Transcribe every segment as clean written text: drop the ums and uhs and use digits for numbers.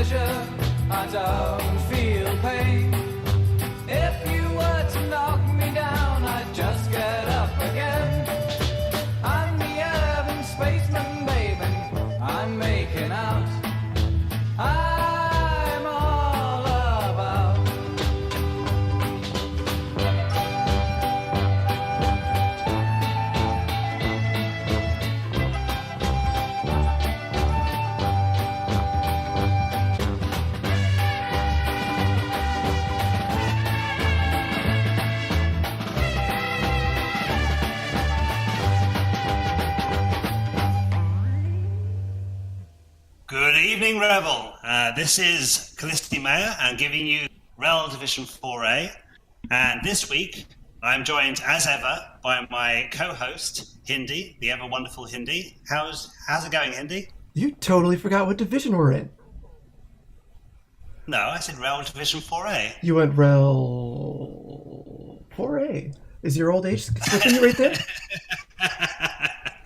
pleasure, I don't feel pain. If you were to knock me down, I'd just get up again. I'm the urban spaceman, babe, and I'm making out. I'm all about. Good evening, Rebel. This is Kallisti Mayer. I'm giving you REL Division 4A. And this week, I'm joined, as ever, by my co-host, Hindy, the ever-wonderful Hindy. How's it going, Hindy? You totally forgot what division we're in. No, I said REL Division 4A. You went REL 4A. Is your old age skipping you right there?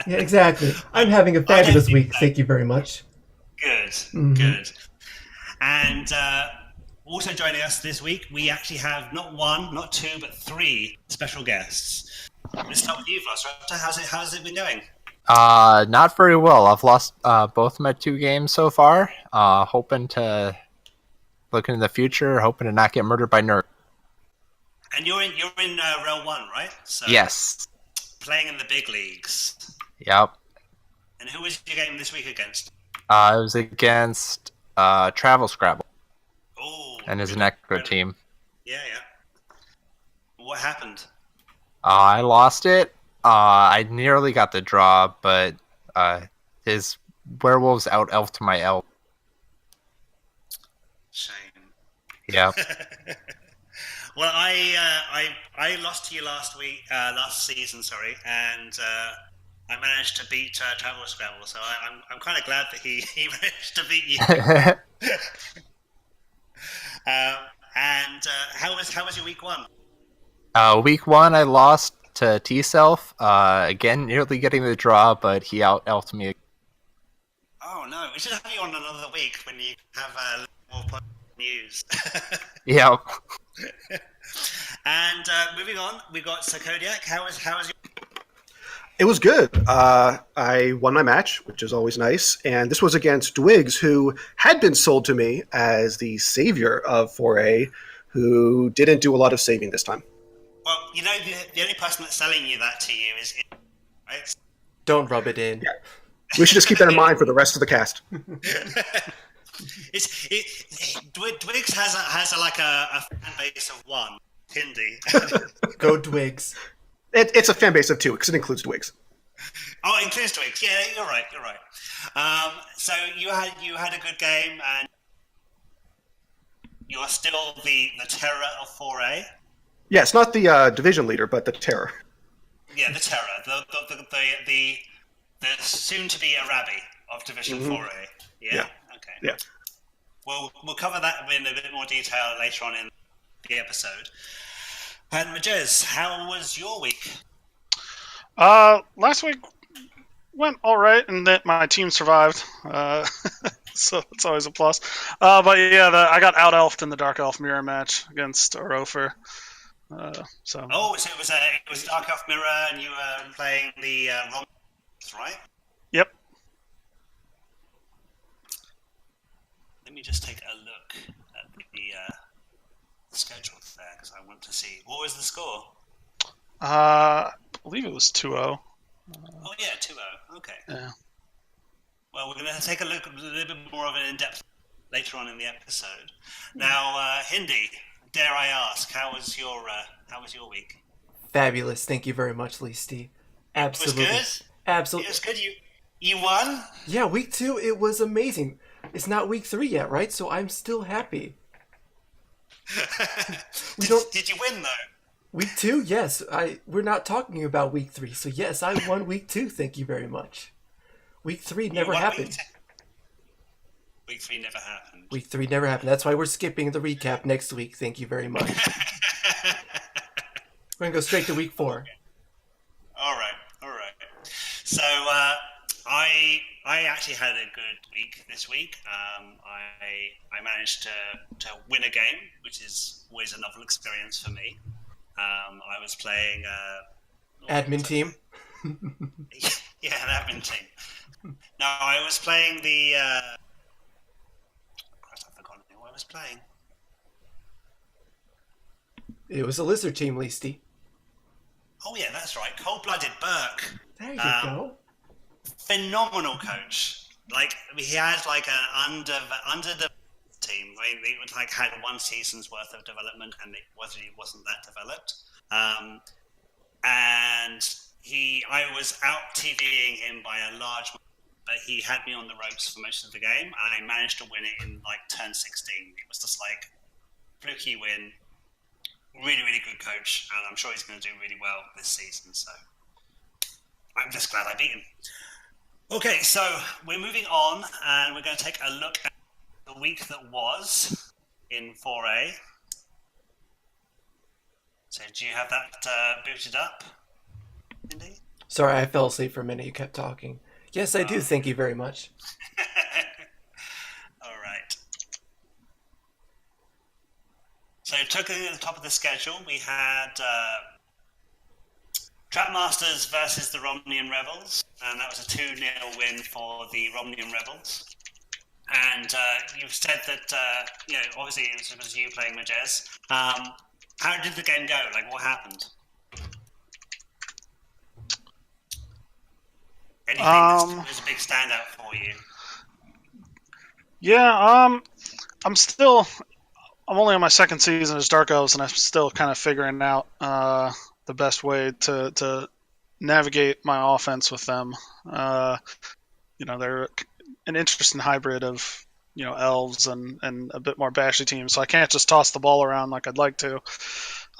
Yeah, exactly. I'm having a fabulous week. Thank you very much. Good, good. And also joining us this week, we actually have not one, not two, but three special guests. Let's start with you, Velociraptor. How's it been going? Not very well. I've lost both my 2 games so far. Hoping to look into the future, hoping to not get murdered by nerds. And you're in REL 1, right? So Yes. Playing in the big leagues. Yep. And who was your game this week against? It was against Travel Scrabble. Oh, and his Necro team. Yeah. What happened? I lost it. I nearly got the draw, but his werewolves out-elfed to my elf. Shame. Yeah. Well, I lost to you last season, and I managed to beat Travel Scrabble, so I'm kind of glad that he managed to beat you. And how was your week 1? Week 1, I lost to T-Self. Again, nearly getting the draw, but he out-elfed me. Oh no, we should have you on another week when you have more news. Yeah. And moving on, we got Sir Kodiak. How was your... It was good. I won my match, which is always nice. And this was against Dwiggs, who had been sold to me as the savior of 4A, who didn't do a lot of saving this time. Well, you know, the only person that's selling you that to you is... Right? Don't rub it in. Yeah. We should just keep that in mind for the rest of the cast. Dwiggs has a fan base of 1, Hindy. Go Dwiggs. It's a fan base of 2, because it includes Dwiggs. Oh, it includes Dwiggs. Yeah, you're right. So you had a good game, and you're still the terror of 4A. Yeah, it's not the division leader, but the terror. Yeah, the terror, the soon-to-be Arabi of Division 4A. Yeah. Okay. Yeah. Well, we'll cover that in a bit more detail later on in the episode. And Majes, how was your week? Last week went all right, and that my team survived. So it's always a plus. But yeah, I got out-elfed in the Dark Elf Mirror match against Orofer. So it was Dark Elf Mirror, and you were playing the wrong, right? Yep. Let me just take a look at the schedule there, because I want to see. What was the score? I believe it was 2-0. Oh yeah, 2-0. Okay. Yeah. Well, we're going to take a look a little bit more of an in-depth later on in the episode. Now, Hindy, dare I ask, how was your week? Fabulous. Thank you very much, Listy. Absolutely. It was good? Absolutely. It was good. You won? Yeah, week 2, it was amazing. It's not week 3 yet, right? So I'm still happy. Did you win, though? Week 2, yes. We're not talking about week 3. So yes, I won week 2. Thank you very much. Week 3 never happened. Week 3 never happened. Week 3 never happened. That's why we're skipping the recap next week. Thank you very much. We're going to go straight to week 4. All right. So I actually had a good week this week. I managed to win a game, which is always a novel experience for me. I was playing Admin team. yeah, an admin team. No, I was playing the. Christ, I've forgotten who I was playing. It was a lizard team, Leasty. Oh yeah, that's right. Cold-blooded Burke. There you go. Phenomenal coach. Like he had like an under the team. They would like had one season's worth of development, and it wasn't that developed. And I was out TVing him by a large, but he had me on the ropes for most of the game, and I managed to win it in like turn 16. It was just like fluky win. Really, really good coach, and I'm sure he's going to do really well this season. So I'm just glad I beat him. Okay, so we're moving on, and we're going to take a look at the week that was in 4A. So do you have that booted up, Hindy? Sorry, I fell asleep for a minute. You kept talking. Yes, I do. Thank you very much. All right. So taking at the top of the schedule, we had Trapmasters versus the Romnean Rebels, and that was a 2-0 win for the Romnean Rebels. And you've said that, obviously it was you playing Majes. How did the game go? Like, what happened? Anything that was a big standout for you? Yeah, I'm only on my second season as Dark Elves, and I'm still kind of figuring out the best way to navigate my offense with them. They're an interesting hybrid of elves and a bit more bashy teams, so I can't just toss the ball around like I'd like to.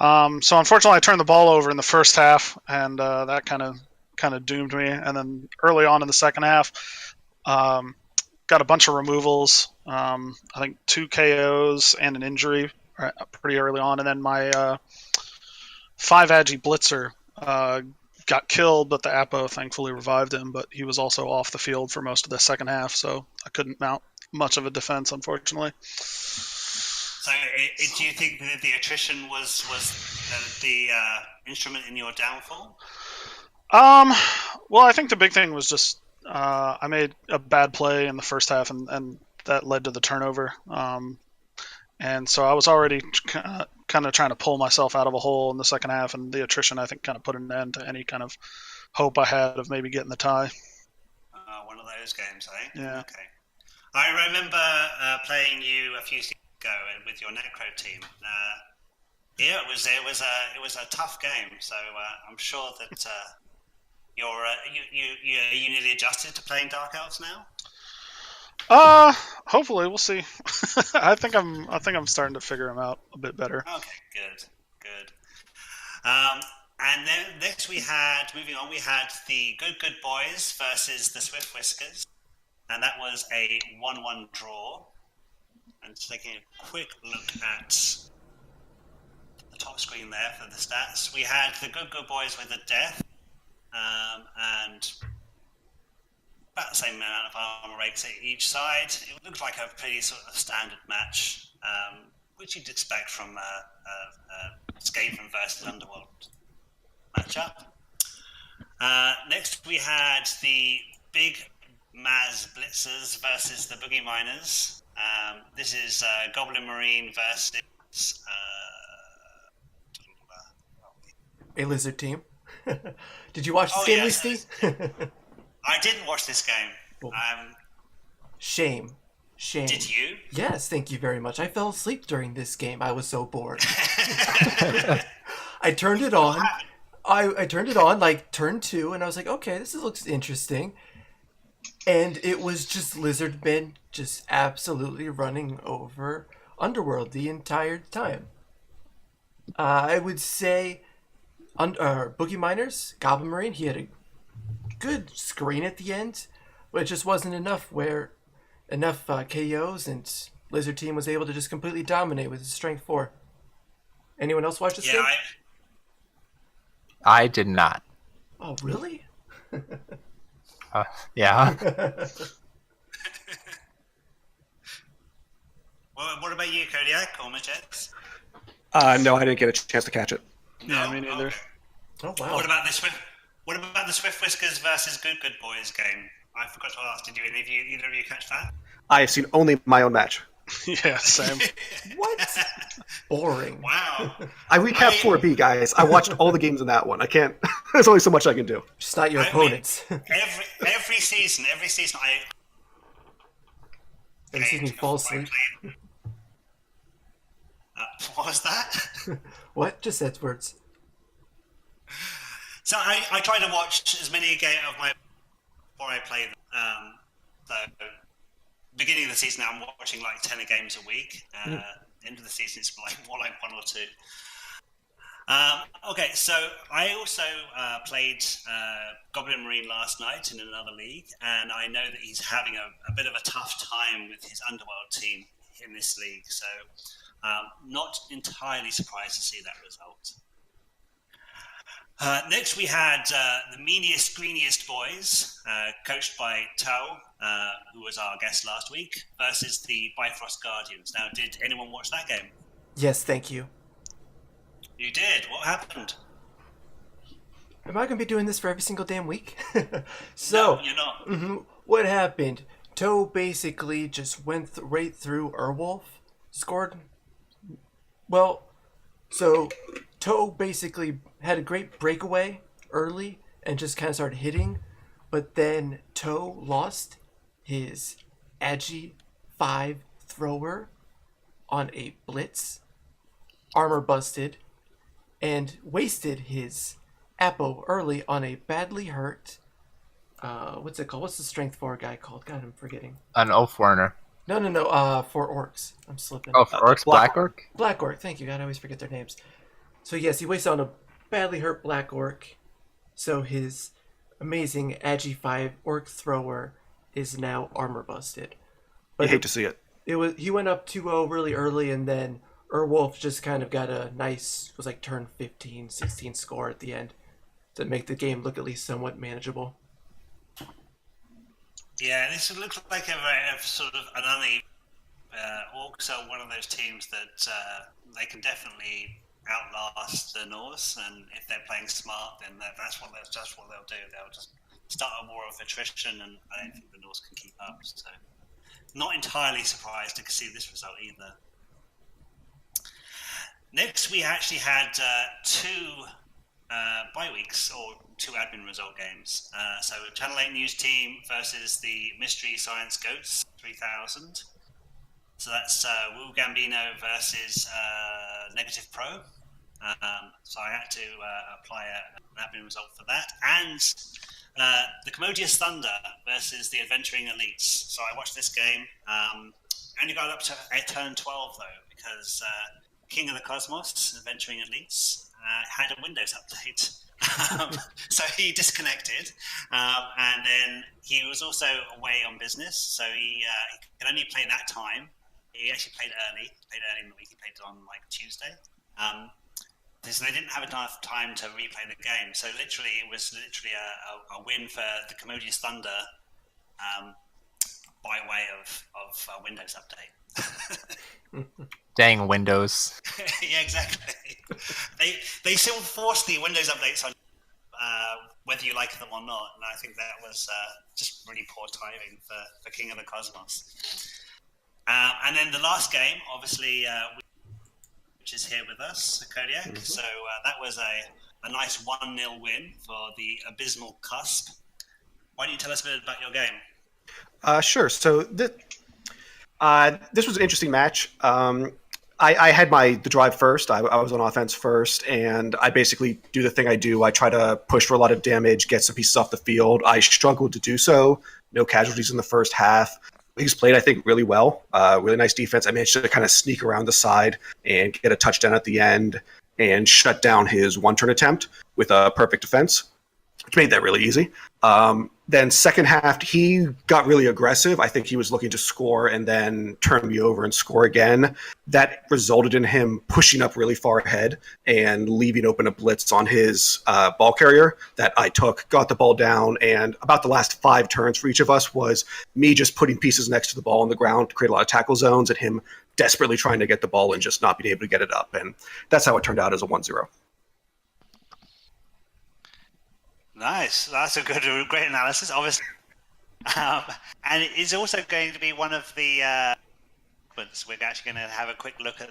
So unfortunately, I turned the ball over in the first half, and that kind of doomed me. And then early on in the second half, got a bunch of removals. I think 2 KOs and an injury pretty early on, and then my 5 Agi Blitzer got killed, but the Apo thankfully revived him. But he was also off the field for most of the second half, so I couldn't mount much of a defense, unfortunately. So, do you think that the attrition was the instrument in your downfall? Well, I think the big thing was just I made a bad play in the first half, and that led to the turnover. And so I was already kind of trying to pull myself out of a hole in the second half, and the attrition, I think, kind of put an end to any kind of hope I had of maybe getting the tie. One of those games, eh? Yeah. Okay. I remember playing you a few seasons ago with your Necro team. Yeah, it was a tough game. So I'm sure that you nearly adjusted to playing Dark Elves now. Hopefully we'll see. I think I'm starting to figure them out a bit better. Okay, good. And then next moving on, we had the Good Boys versus the Swift Whiskers, and that was a 1-1 draw. And taking a quick look at the top screen there for the stats, we had the Good Boys with a death, and about the same amount of armor rates at each side. It looked like a pretty sort of standard match, which you'd expect from a Skaven versus Underworld matchup. Next, we had the big Maz Blitzers versus the Boogie Miners. This is Goblin Marine versus A lizard team. Did you watch this game, yes, Steve? I didn't watch this game. Shame. Did you? Yes, thank you very much. I fell asleep during this game. I was so bored. I turned it on. I turned it on like turn 2, and I was like, okay, this looks interesting. And it was just lizard men just absolutely running over Underworld the entire time. I would say Boogie Miners, Goblin Marine, he had a good screen at the end, but it just wasn't enough KOs, and Lizard Team was able to just completely dominate with his strength 4. Anyone else watch this game? I did not. Oh, really? Yeah. Well, what about you, Kodiak or Majes? No, I didn't get a chance to catch it. Yeah, me neither. Okay. Oh wow. What about the Swift? What about the Swift Whiskers versus Good Good Boys game? I forgot to ask. Did either of you catch that? I have seen only my own match. Yeah, same. What? Boring. Wow. I recapped 4B, guys. I watched all the games in that one. I can't. There's only so much I can do. Just not your I mean, opponents. every season, I. Excuse me, fall asleep. What was that? What? Just said words. So I try to watch as many games of my before I play them. So beginning of the season, I'm watching like 10 games a week. End of the season, it's more like 1 or 2. Okay, so I also played Goblin Marine last night in another league, and I know that he's having a bit of a tough time with his Underworld team in this league. So not entirely surprised to see that result. Next, we had the meaniest, greeniest boys, coached by Tao, who was our guest last week, versus the Bifrost Guardians. Now, did anyone watch that game? Yes, thank you. You did. What happened? Am I going to be doing this for every single damn week? So, No, you're not. What happened? Toe basically just went right through Urwolf, scored. Well, so Toe basically had a great breakaway early and just kind of started hitting, but then Toe lost his Agi 5 thrower on a blitz, armor busted, and wasted his Apo early on a badly hurt. What's it called? What's the strength 4 guy called? God, I'm forgetting. An Oath Warner. No. For orcs. I'm slipping. Oh, for orcs, Black Orc? Black Orc. Thank you, God. I always forget their names. So yes, he wasted on a badly hurt Black Orc. So his amazing Agi 5 Orc thrower is now armor busted. I hate to see it. He went up 2-0 really early, and then Urwolf just kind of got a nice, it was like turn 15, 16 score at the end to make the game look at least somewhat manageable. Yeah, this looks like a sort of an uneven. Orcs are one of those teams that they can definitely outlast the Norse, and if they're playing smart, then that's what they'll do. They'll just start a war of attrition, and I don't think the Norse can keep up. So, not entirely surprised to see this result either. Next, we actually had 2 bye weeks, or 2 admin result games. So Channel 8 News Team versus the Mystery Science Goats 3000. So that's Wu Gambino versus Negative Pro. So I had to apply an admin result for that. And the Commodious Thunder versus the Adventuring Elites. So I watched this game. Only got up to turn 12 though, because King of the Cosmos, Adventuring Elites, had a Windows update. So he disconnected, and then he was also away on business, so he could only play that time. He actually played early in the week. He played it on like Tuesday. So they didn't have enough time to replay the game. So it was a win for the Commodious Thunder by way of Windows update. Dang Windows. Yeah, exactly. They still force the Windows updates on whether you like them or not, and I think that was just really poor timing for King of the Cosmos. And then the last game, obviously, which is here with us, Kodiak. Mm-hmm. So that was a nice 1-0 win for the Abysmal Cusp. Why don't you tell us a bit about your game? Sure. So this was an interesting match. I had the drive first. I was on offense first, and I basically do the thing I do. I try to push for a lot of damage, get some pieces off the field. I struggled to do so. No casualties in the first half. He's played, I think, really well. Really nice defense. I managed to kind of sneak around the side and get a touchdown at the end and shut down his one-turn attempt with a perfect defense, which made that really easy. Then second half, he got really aggressive. I think he was looking to score and then turn me over and score again. That resulted in him pushing up really far ahead and leaving open a blitz on his ball carrier that I took, got the ball down, and about the last 5 turns for each of us was me just putting pieces next to the ball on the ground to create a lot of tackle zones and him desperately trying to get the ball and just not being able to get it up. And that's how it turned out as a 1-0. Nice. That's a great analysis, obviously. And it is also going to be one of the. We're actually going to have a quick look at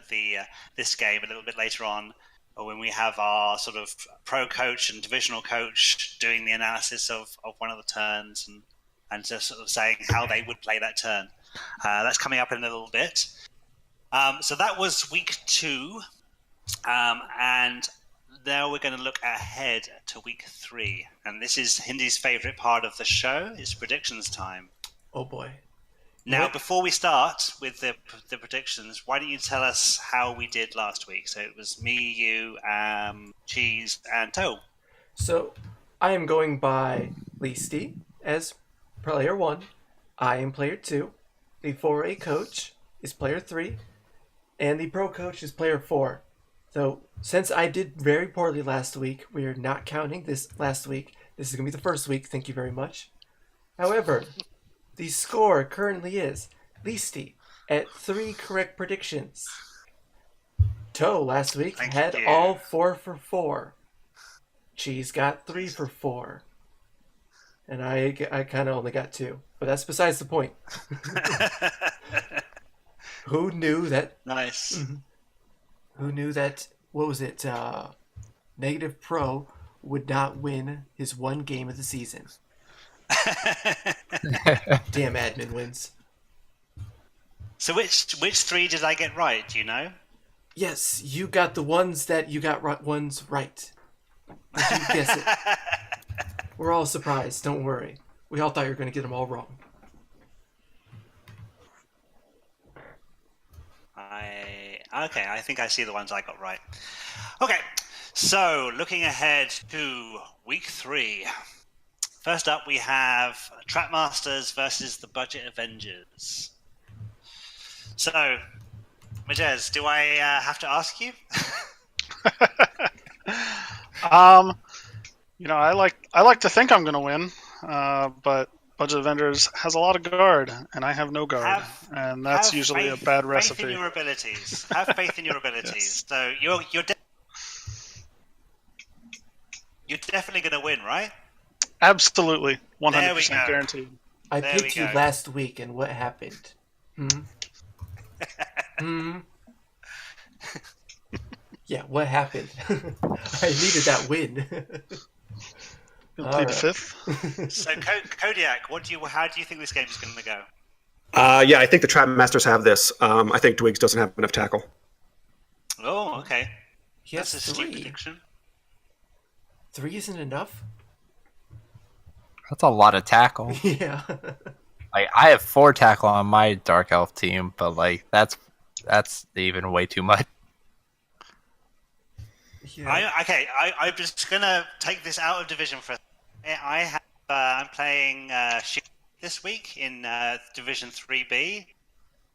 this game a little bit later on, when we have our sort of pro coach and divisional coach doing the analysis of one of the turns and just sort of saying how they would play that turn. That's coming up in a little bit. So that was week 2, and now we're going to look ahead to week 3, and this is Hindy's favorite part of the show. It's predictions time. Oh boy! Now, before we start with the predictions, why don't you tell us how we did last week? So it was me, you, Cheese, and Toe. So I am going by Kallisti as player 1. I am player 2. The 4A coach is player 3, and the pro coach is player 4. So, since I did very poorly last week, we are not counting this last week. This is going to be the first week. Thank you very much. However, the score currently is Kallisti at 3 correct predictions. Toe last week had all 4 for 4. Cheese got 3 for 4. And I kind of only got 2. But that's besides the point. Who knew that? Nice. Mm-hmm. Who knew that, what was it, Negative Pro would not win his one game of the season? Damn admin wins. So which 3 did I get right, do you know? Yes, you got the ones that you got ones right. Did you guess it? We're all surprised, don't worry. We all thought you were going to get them all wrong. Okay, I think I see the ones I got right. Okay, so looking ahead to week 3. First up, we have Trapmasters versus the Budget Avengers. So, Majes, do I have to ask you? I like to think I'm going to win, but Budget Avengers has a lot of guard, and I have no guard, and that's usually a bad recipe. Faith in your abilities. Have faith in your abilities. Yes. So you're definitely going to win, right? Absolutely, 100% guaranteed. I picked you last week, and what happened? Yeah, what happened? I needed that win. You'll plead the 5th. So, Kodiak, how do you think this game is going to go? Yeah, I think the Trap Masters have this. I think Dwiggs doesn't have enough tackle. Oh, okay. That's a steep prediction. 3 isn't enough? That's a lot of tackle. Yeah. Like, I have 4 tackle on my Dark Elf team, but like that's even way too much. Yeah. I'm just gonna take this out of division for. I'm playing this week in Division 3B.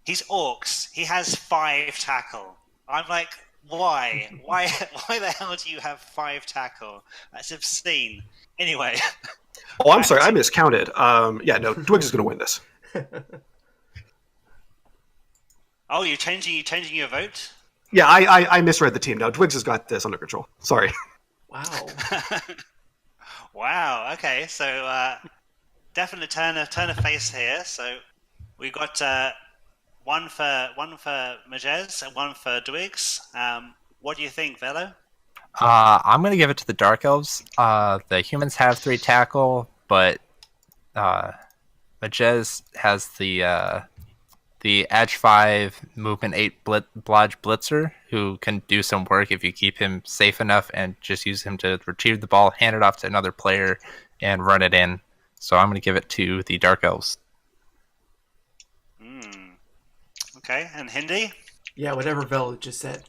He's Orcs. He has 5 tackle. I'm like, why? Why the hell do you have 5 tackle? That's obscene. Anyway. Oh, I'm sorry, I miscounted. Yeah, no, Dwiggs is going to win this. Oh, you're changing your vote? Yeah, I misread the team. No, Dwiggs has got this under control. Sorry. Wow. Wow. Okay, so definitely turn of face here. So we got one for Majes and one for Dwiggs. What do you think, Velo? I'm going to give it to the Dark Elves. The humans have 3 tackle, but Majes has the Edge 5 Movement 8 Blodge Blitzer, who can do some work if you keep him safe enough and just use him to retrieve the ball, hand it off to another player, and run it in. So I'm going to give it to the Dark Elves. Okay, and Hindy? Yeah, whatever Velo just said.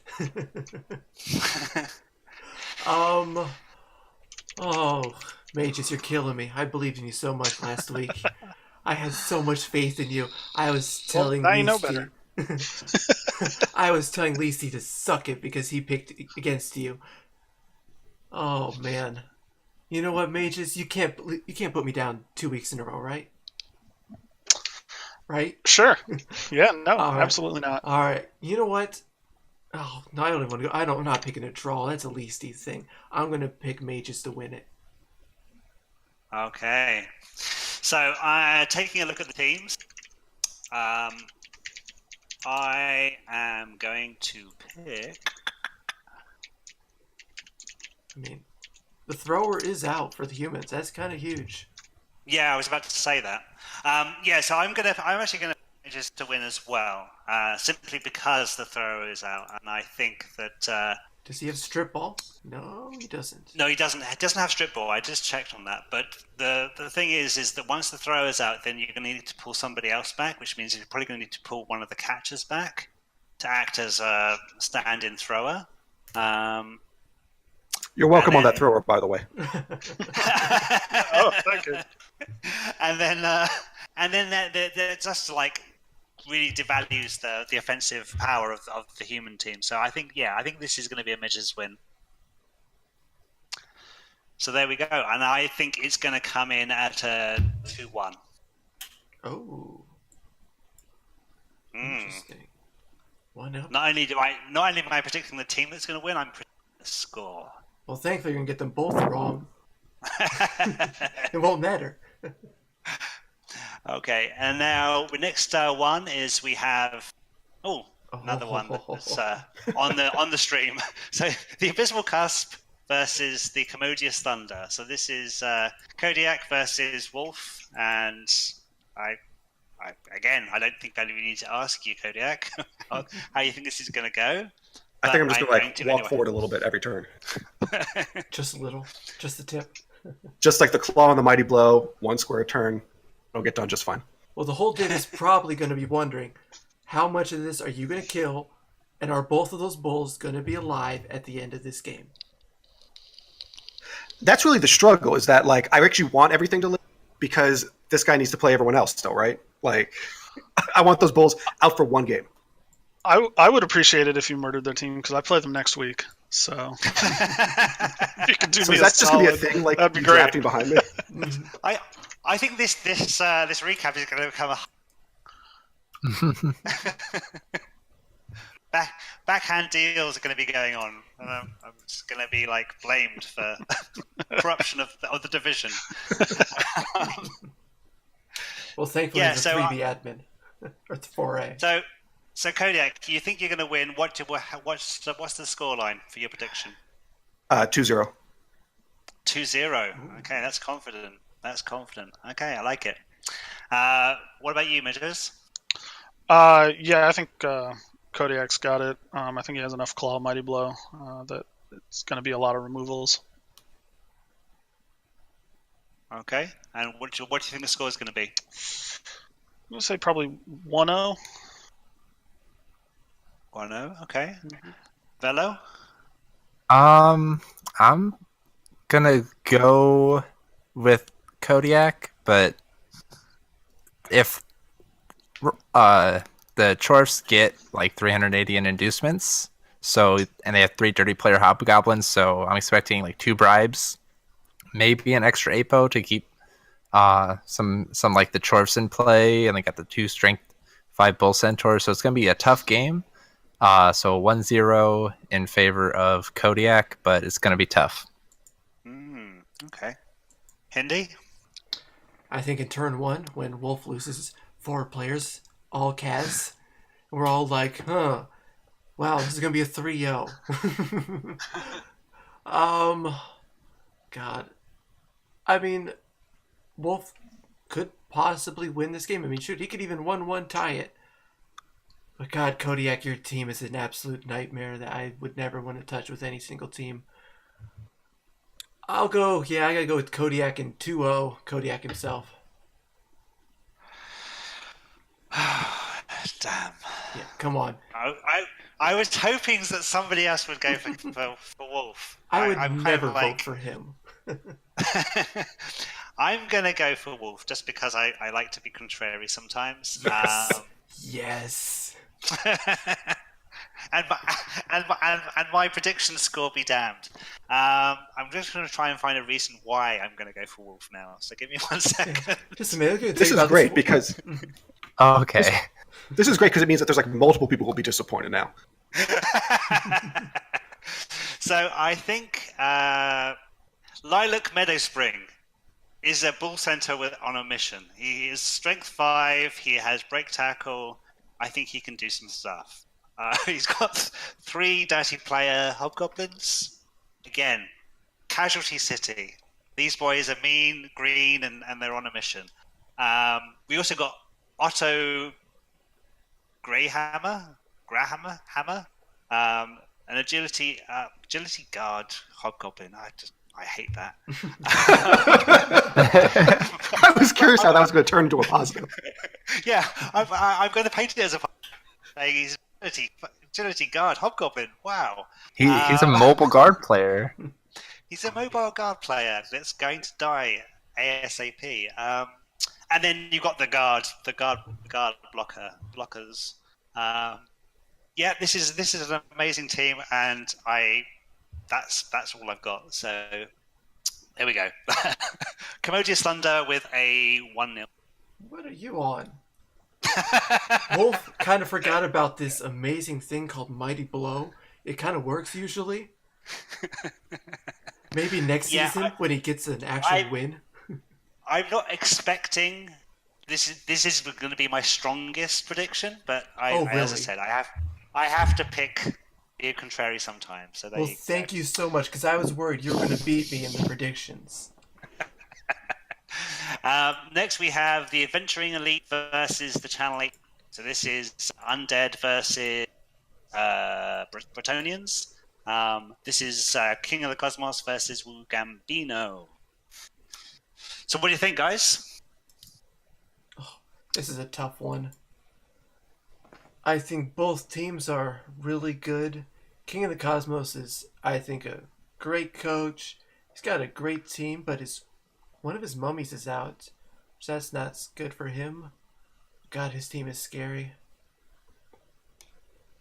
Oh, Mages, you're killing me. I believed in you so much last week. I had so much faith in you. I was Well, telling now you know better. I was telling Lisi to suck it because he picked against you. Oh man. You know what, Mages? You can't put me down 2 weeks in a row, right? Right? Sure. Yeah, no, All right. absolutely not. All right. You know what? Oh, no, I don't even want to go. I'm not picking a draw. That's a Lisi thing. I'm going to pick Mages to win it. Okay. So, taking a look at the teams, I am going to pick. I mean, the thrower is out for the humans. That's kind of huge. Yeah, I was about to say that. So I'm actually gonna just to win as well, simply because the thrower is out, and I think that. Does he have strip ball? No, he doesn't. No, he doesn't. He doesn't have strip ball. I just checked on that. But the thing is that once the thrower is out, then you're going to need to pull somebody else back, which means you're probably going to need to pull one of the catchers back to act as a stand-in thrower. You're welcome on that thrower, by the way. Oh, thank you. and then that just like really devalues the offensive power of the human team. So I think this is going to be a Majes win. So there we go, and I think it's going to come in at a 2-1. Oh, interesting. 1-0. Not only am I predicting the team that's going to win, I'm predicting the score. Well, thankfully you're going to get them both wrong. It won't matter. Okay, and now the next one is we have another one that's on the stream. So the Abysmal Cusp versus the Commodious Thunder. So this is Kodiak versus Wolf, and I don't think I really need to ask you, Kodiak, how you think this is going to go. I think I'm just going to walk anyway. forward a little bit every turn. Just a little. Just the tip. Just like the claw and the mighty blow, 1 square turn. It'll get done just fine. Well, the whole din is probably going to be wondering, how much of this are you going to kill, and are both of those bulls going to be alive at the end of this game? That's really the struggle, is that like I actually want everything to live because this guy needs to play everyone else still, right? Like I want those bulls out for 1 game. I would appreciate it if you murdered their team because I play them next week. So if you could do So me is that just going to be a solid, thing, like that'd be you great. drafting behind me? I think this recap is going to become a backhand deals are going to be going on. And I'm just going to be like blamed for corruption of the division. Well, thankfully, Yeah, it's a so, 3B admin. Or it's 4A. So Kodiak, you think you're going to win? What's the scoreline for your prediction? 2-0. 2-0. Okay, that's confident. Okay, I like it. What about you, Majes? Yeah, I think Kodiak's got it. I think he has enough claw mighty blow that it's going to be a lot of removals. Okay, and what do you think the score is going to be? I'm going to say probably 1-0. 1-0. Okay. Velo? I'm gonna go with Kodiak, but if the Chorfs get like 380 in inducements, and they have 3 dirty player hobgoblins, so I'm expecting like 2 bribes, maybe an extra apo to keep some like the Chorfs in play, and they got the 2 strength 5 bull centaurs, so it's gonna be a tough game. So 1-0 in favor of Kodiak, but it's gonna be tough. Okay. Hindy? I think in turn 1, when Wolf loses 4 players, all Kaz, we're all like, wow, this is going to be a 3-0. God. I mean, Wolf could possibly win this game. I mean, shoot, he could even 1-1 tie it. But God, Kodiak, your team is an absolute nightmare that I would never want to touch with any single team. I gotta go with Kodiak and 2-0, Kodiak himself. Damn. Yeah, come on. I was hoping that somebody else would go for Wolf. I would I'm never kind of vote for him. I'm going to go for Wolf just because I like to be contrary sometimes. Yes. Yes. And my prediction score be damned. I'm just going to try and find a reason why I'm going to go for Wolf now. So give me 1 second. Just a minute. This is great because Oh, okay. this is great because it means that there's like multiple people who will be disappointed now. So I think Lilac Meadowspring is a bull center on a mission. He is strength 5. He has break tackle. I think he can do some stuff. He's got 3 dirty player hobgoblins. Again, casualty city. These boys are mean, green, and they're on a mission. We also got Otto Greyhammer, an agility guard hobgoblin. I hate that. I was curious how that was going to turn into a positive. Yeah, I'm going to paint it as a he's agility guard hobgoblin. Wow, He's a mobile guard player. he's a mobile guard player that's going to die ASAP. And then you got the guard blockers. Yeah, this is an amazing team, and that's all I've got. So there we go. Commodious Thunder with a 1-0. What are you on? Wolf kind of forgot about this amazing thing called Mighty Blow. It kind of works usually. Maybe next season when he gets an actual win. I'm not expecting this is going to be my strongest prediction, but really? as I said, I have to pick be contrary sometimes. So thank you so much, because I was worried you were going to beat me in the predictions. Next, we have the Adventuring Elite versus the Channel 8. So this is Undead versus Bretonians. This is King of the Cosmos versus Wu Gambino. So what do you think, guys? Oh, this is a tough one. I think both teams are really good. King of the Cosmos is, I think, a great coach. He's got a great team, but one of his mummies is out. So that's not good for him. God, his team is scary.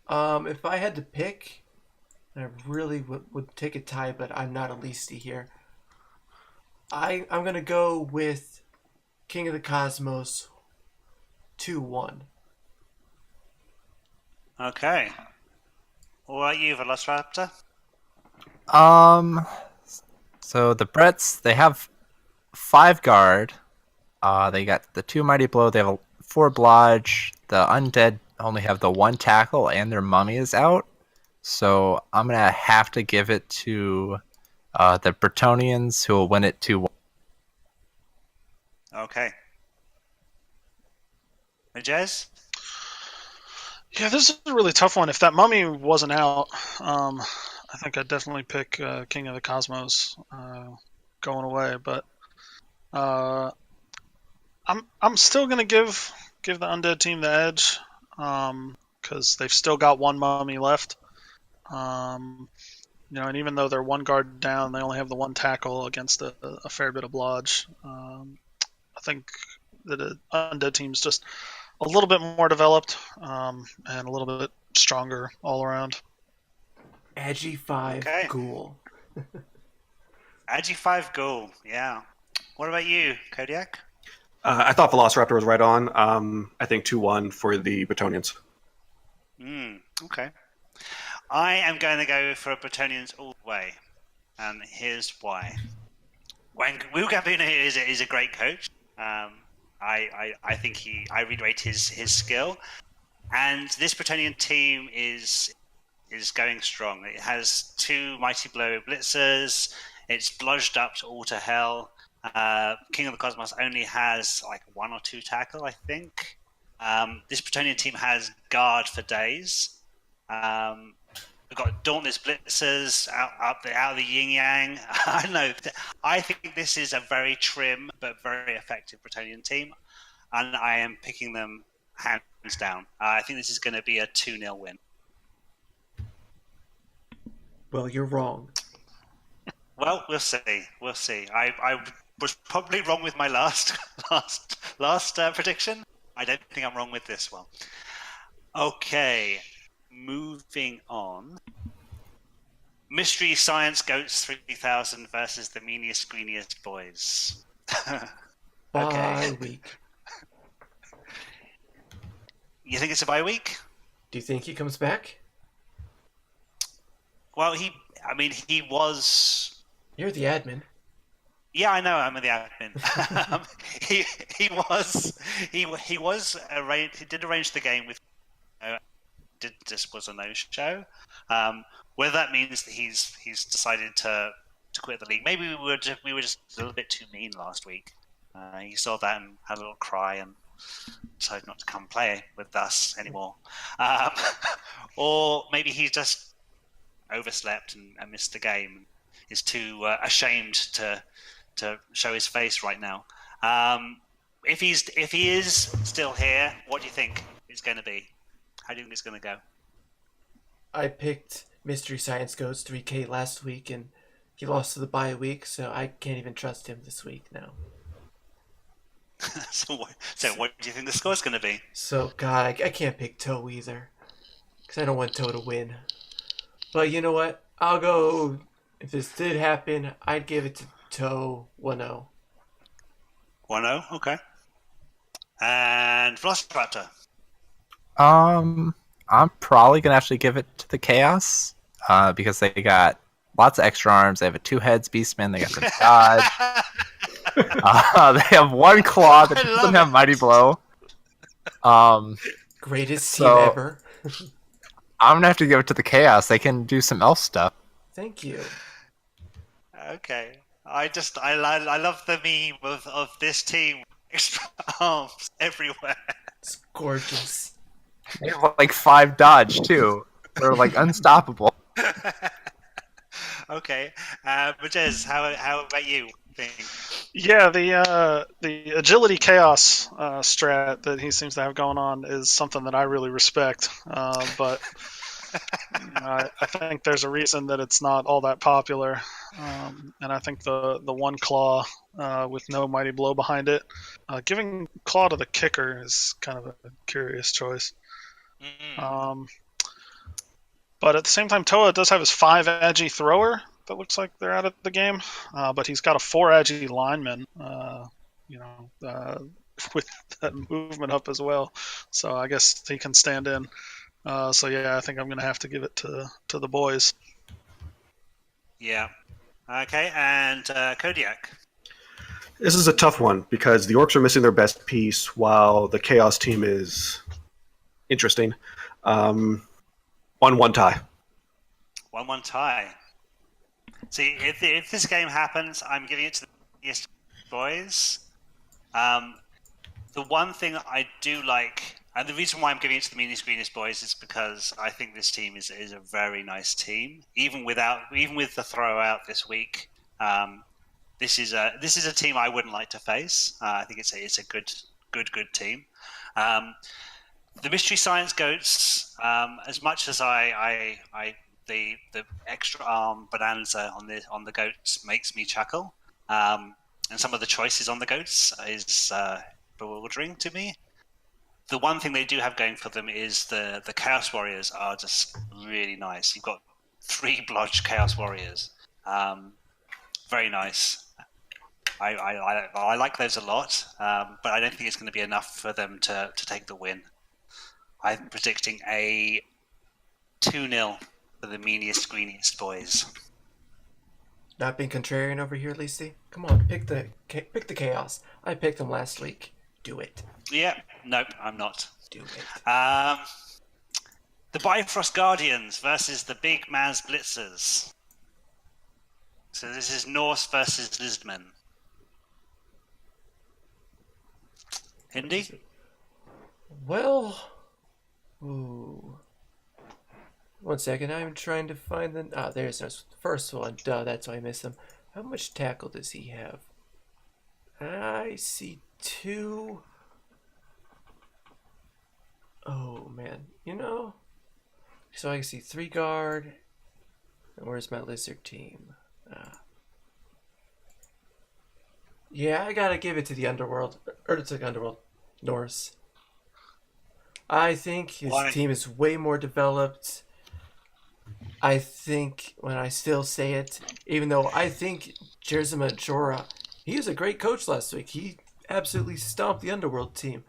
If I had to pick, I really would take a tie, but I'm not a leasty here. I'm going to go with King of the Cosmos 2-1. Okay. What about you, Velociraptor? So the Bretts, they have 5 guard. They got the 2 mighty blow. They have 4 blodge. The undead only have the 1 tackle, and their mummy is out. So I'm gonna have to give it to the Bretonians, who will win it 2-1. Okay. Majes? Yeah, this is a really tough one. If that mummy wasn't out, I think I'd definitely pick King of the Cosmos going away. But I'm still gonna give the undead team the edge because they've still got 1 mummy left. And even though they're 1 guard down, they only have the 1 tackle against a fair bit of blodge. I think the undead team's just a little bit more developed and a little bit stronger all around. Agi 5 Ghoul. Agi 5 Ghoul, yeah. What about you, Kodiak? I thought Velociraptor was right on. I think 2-1 for the Bretonians. Okay. I am going to go for Bretonians all the way, and here's why. Wu Gambino is a great coach. I think I really rate his skill, and this Bretonian team is going strong. It has 2 mighty blow blitzers. It's bludged up to all to hell. King of the Cosmos only has like 1 or 2 tackle, I think. This Bretonian team has guard for days. We've got Dauntless Blitzers out of the yin yang. I don't know. I think this is a very trim but very effective Bretonian team, and I am picking them hands down. I think this is going to be a 2-0 win. Well, you're wrong. Well, we'll see. We'll see. I was probably wrong with my last last prediction. I don't think I'm wrong with this one. Okay, moving on. Mystery Science Goats 3000 versus the meaniest, greeniest boys. Bye Okay. week. You think it's a bye week? Do you think he comes back? Well, he was. You're the admin. Yeah, I know. I'm the admin. He was arranged. He did arrange the game with. This was a no-show. Whether that means that he's decided to quit the league. Maybe we were just a little bit too mean last week. He saw that and had a little cry and decided not to come play with us anymore. Or maybe he just overslept and missed the game. Is too ashamed to show his face right now. If he is still here, what do you think it's going to be? How do you think it's going to go? I picked Mystery Science Goes 3K last week, and he lost to the bye week, so I can't even trust him this week now. So what do you think the score's going to be? So, God, I can't pick Toe either, because I don't want Toe to win. But you know what? I'll go, if this did happen, I'd give it to Toe 1-0. 1-0, okay. And Velociraptor. I'm probably gonna actually give it to the Chaos, because they got lots of extra arms. They have a 2 heads Beastman. They got the dodge. They have 1 claw that doesn't have Mighty Blow. Greatest So- team ever. I'm gonna have to give it to the Chaos. They can do some elf stuff. Thank you. Okay. I love the meme of this team. Extra arms everywhere. It's gorgeous. They have like 5 dodge too. They're like unstoppable. Okay. Majes, how about you? Yeah, the agility chaos strat that he seems to have going on is something that I really respect. But I think there's a reason that it's not all that popular. And I think the 1 claw with no mighty blow behind it, giving claw to the kicker is kind of a curious choice. But at the same time, Toa does have his 5 agi thrower that looks like they're out of the game, but he's got a 4 agi lineman, with that movement up as well. So I guess he can stand in. So yeah, I think I'm gonna have to give it to the boys. Yeah. Okay, and Kodiak. This is a tough one because the Orcs are missing their best piece while the Chaos team is interesting. 1-1 tie. 1-1 tie. See, if this game happens, I'm giving it to the biggest boys. The one thing I do like, and the reason why I'm giving it to the meanest greenest boys is because I think this team is a very nice team. Even with the throwout this week, this is a team I wouldn't like to face. I think it's a good team. The Mystery Science Goats, as much as the extra arm bonanza on the goats makes me chuckle, and some of the choices on the goats is bewildering to me. The one thing they do have going for them is the Chaos Warriors are just really nice. You've got 3 blodge Chaos Warriors, very nice. I like those a lot, but I don't think it's going to be enough for them to take the win. I'm predicting a 2-0 for the meaniest, greeniest boys. Not being contrarian over here, Lisi. Come on, pick the Chaos. I picked them last week. Do it. Yeah, nope, I'm not. Do it. The Bifrost Guardians versus the Big Maz Blitzers. So this is Norse versus Lizardmen. Hindy? Well, ooh. 1 second, I'm trying to find the... there's the first one. Duh, that's why I missed him. How much tackle does he have? I see 2. Oh, man. So I can see 3 guard. And where's my lizard team? Yeah, I gotta give it to the Underworld. Or it's like Underworld. Norse. I think his Why? team is way more developed. I think, when I still say it, even though I think Jerzima Jora, he was a great coach last week. He absolutely stomped the Underworld team.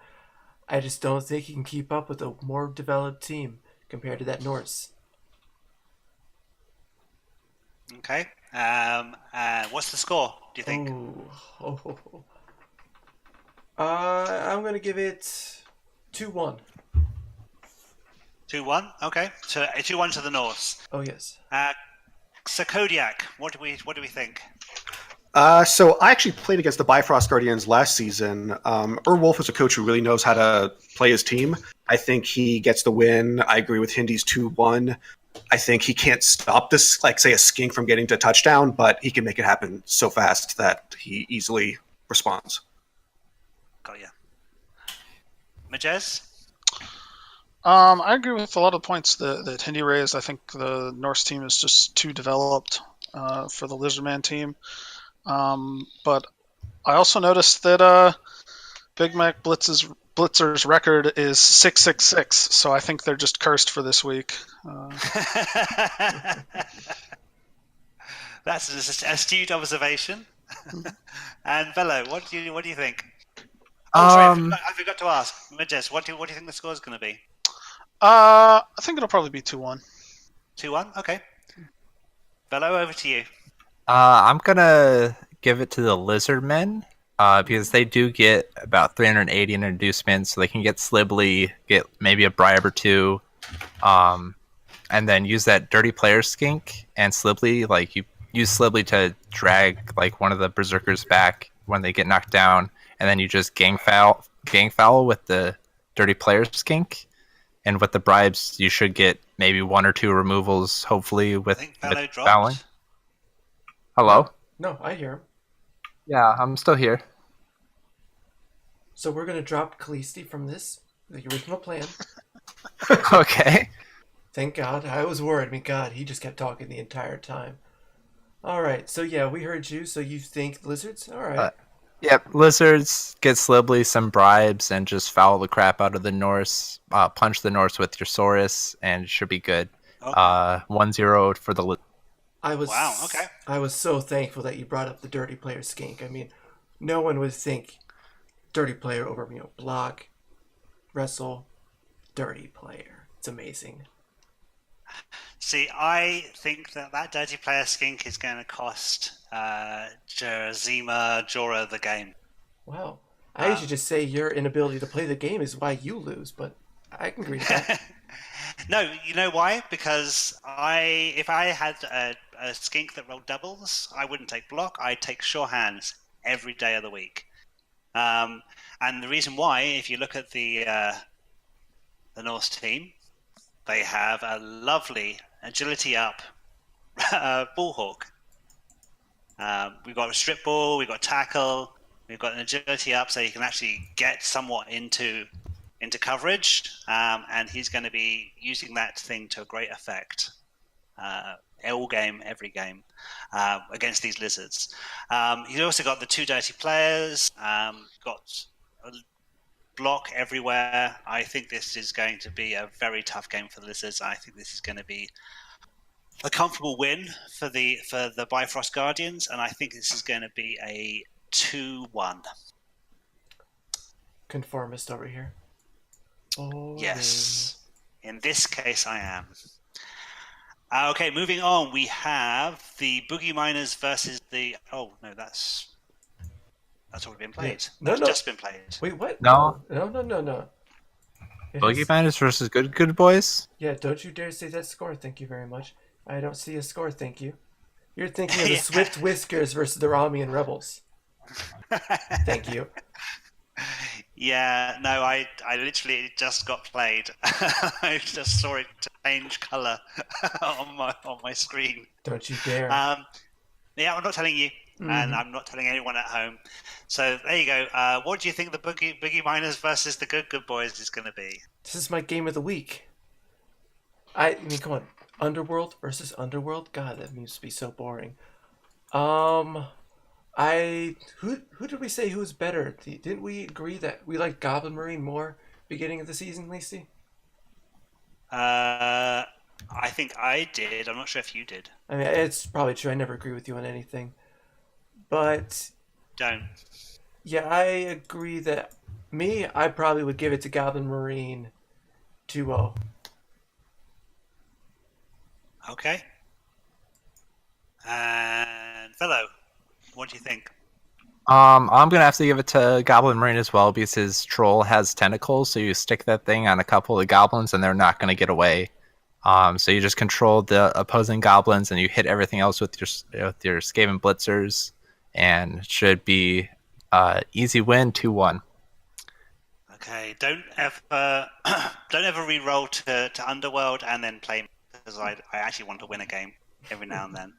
I just don't think he can keep up with a more developed team compared to that Norse. Okay. What's the score, do you think? Oh. I'm going to give it 2-1. 2-1. Okay. So 2-1 to the Norse. Oh, yes. Sir Kodiak, what do we think? So I actually played against the Bifrost Guardians last season. Wolf is a coach who really knows how to play his team. I think he gets the win. I agree with Hindy's 2-1. I think he can't stop this, like, say, a skink from getting to touchdown, but he can make it happen so fast that he easily responds. Got you. Majes? I agree with a lot of the points that Hindy raised. I think the Norse team is just too developed for the Lizardman team. But I also noticed that Big Mac Blitzer's record is 666, so I think they're just cursed for this week. That's an astute observation. And Bello, what do you think? Oh, sorry, I forgot to ask. Majes, what do you think the score is going to be? I think it'll probably be 2-1. 2-1? Okay. Bello, over to you. I'm gonna give it to the Lizardmen because they do get about 380 in inducements, so they can get Slibbly, get maybe a bribe or two, and then use that dirty player skink and Slibbly. Like, you use Slibbly to drag like one of the berserkers back when they get knocked down, and then you just gang foul with the dirty player skink. And with the bribes, you should get maybe 1 or 2 removals, hopefully, with Bello dropped. fouling. Hello? No, I hear him. Yeah, I'm still here. So we're going to drop Kallisti from the original plan. Okay. Thank God. I was worried. I mean, God, he just kept talking the entire time. All right. So, yeah, we heard you. So you think lizards? All right. Yep, lizards, get Slibbly some bribes, and just foul the crap out of the Norse. Punch the Norse with your Saurus, and it should be good. Okay. 1-0 for the Wow, okay. I was so thankful that you brought up the dirty player skink. I mean, no one would think dirty player over, block, wrestle, dirty player. It's amazing. See, I think that dirty player skink is going to cost Jerzima Jora the game. Wow. I usually just say your inability to play the game is why you lose, but I can agree with that. No, you know why? Because if I had a skink that rolled doubles, I wouldn't take block. I'd take sure hands every day of the week. And the reason why, if you look at the Norse team, they have a lovely agility up bullhawk. We've got a strip ball, we've got tackle, we've got an agility up, so you can actually get somewhat into coverage, and he's going to be using that thing to a great effect all game, every game, against these lizards. He's also got the 2 dirty players, got a block everywhere. I think this is going to be a very tough game for the lizards. I think this is going to be a comfortable win for the Bifrost Guardians, and I think this is going to be a 2-1. Conformist over here. Oh, Yes. In this case, I am. Okay, moving on. We have the Boogie Miners versus the... Oh, no, that's already been played. Yeah. That's No. just been played. Wait, what? No. No. Boogie Bandits versus Good Boys. Yeah, don't you dare say that score, thank you very much. I don't see a score, thank you. You're thinking of the Swift Whiskers versus the Ramian Rebels. Thank you. Yeah, no, I literally just got played. I just saw it change colour on my screen. Don't you dare. Yeah, I'm not telling you, and I'm not telling anyone at home. So there you go. What do you think the Boogie Miners versus the Good Boys is going to be? This is my game of the week. I mean, come on. Underworld versus Underworld? God, that needs to be so boring. Who did we say who was better? Didn't we agree that we liked Goblin Marine more beginning of the season, Lacey? I think I did. I'm not sure if you did. I mean, it's probably true. I never agree with you on anything. But Don't. yeah, I agree that I probably would give it to Goblin Marine 2-0. Okay. And Fellow, what do you think? I'm gonna have to give it to Goblin Marine as well because his troll has tentacles, so you stick that thing on a couple of goblins and they're not gonna get away. So you just control the opposing goblins and you hit everything else with your Skaven Blitzers, and it should be easy win 2-1. Okay, don't ever re-roll to Underworld and then play, because I actually want to win a game every now and then.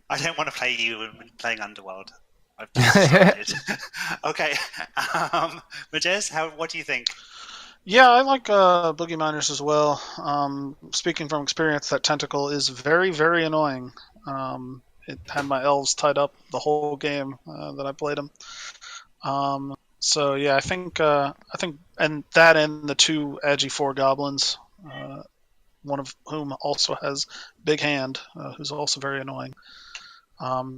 I don't want to play you when playing Underworld. I've decided. Okay, Majes, what do you think? Yeah, I like Boogie Miners as well. Speaking from experience, that tentacle is very, very annoying. It had my elves tied up the whole game that I played them. So yeah, I think, and the two Agi 4 goblins, one of whom also has Big Hand, who's also very annoying.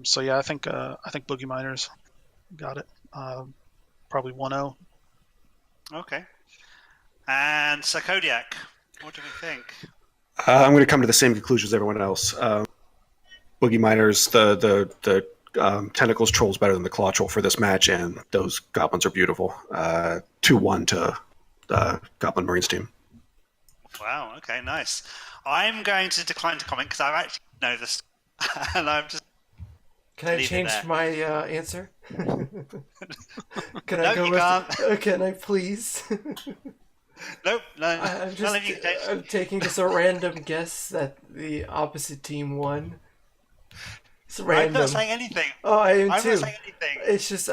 So yeah, I think Boogie Miners got it. Probably 1-0. Okay. And Sir Kodiak, what do we think? I'm going to come to the same conclusion as everyone else. Boogie Miners, the Tentacles Troll's better than the Claw Troll for this match, and those goblins are beautiful. 2-1 to the Goblin Marines team. Wow, okay, nice. I'm going to decline to comment because I actually know this, and I'm just... Can I change my answer? Can I No, go you with? can't. Can I please? Nope, no. I'm taking just a random guess that the opposite team won. It's random. I'm not saying anything. Oh, I am I'm too. not saying anything. It's just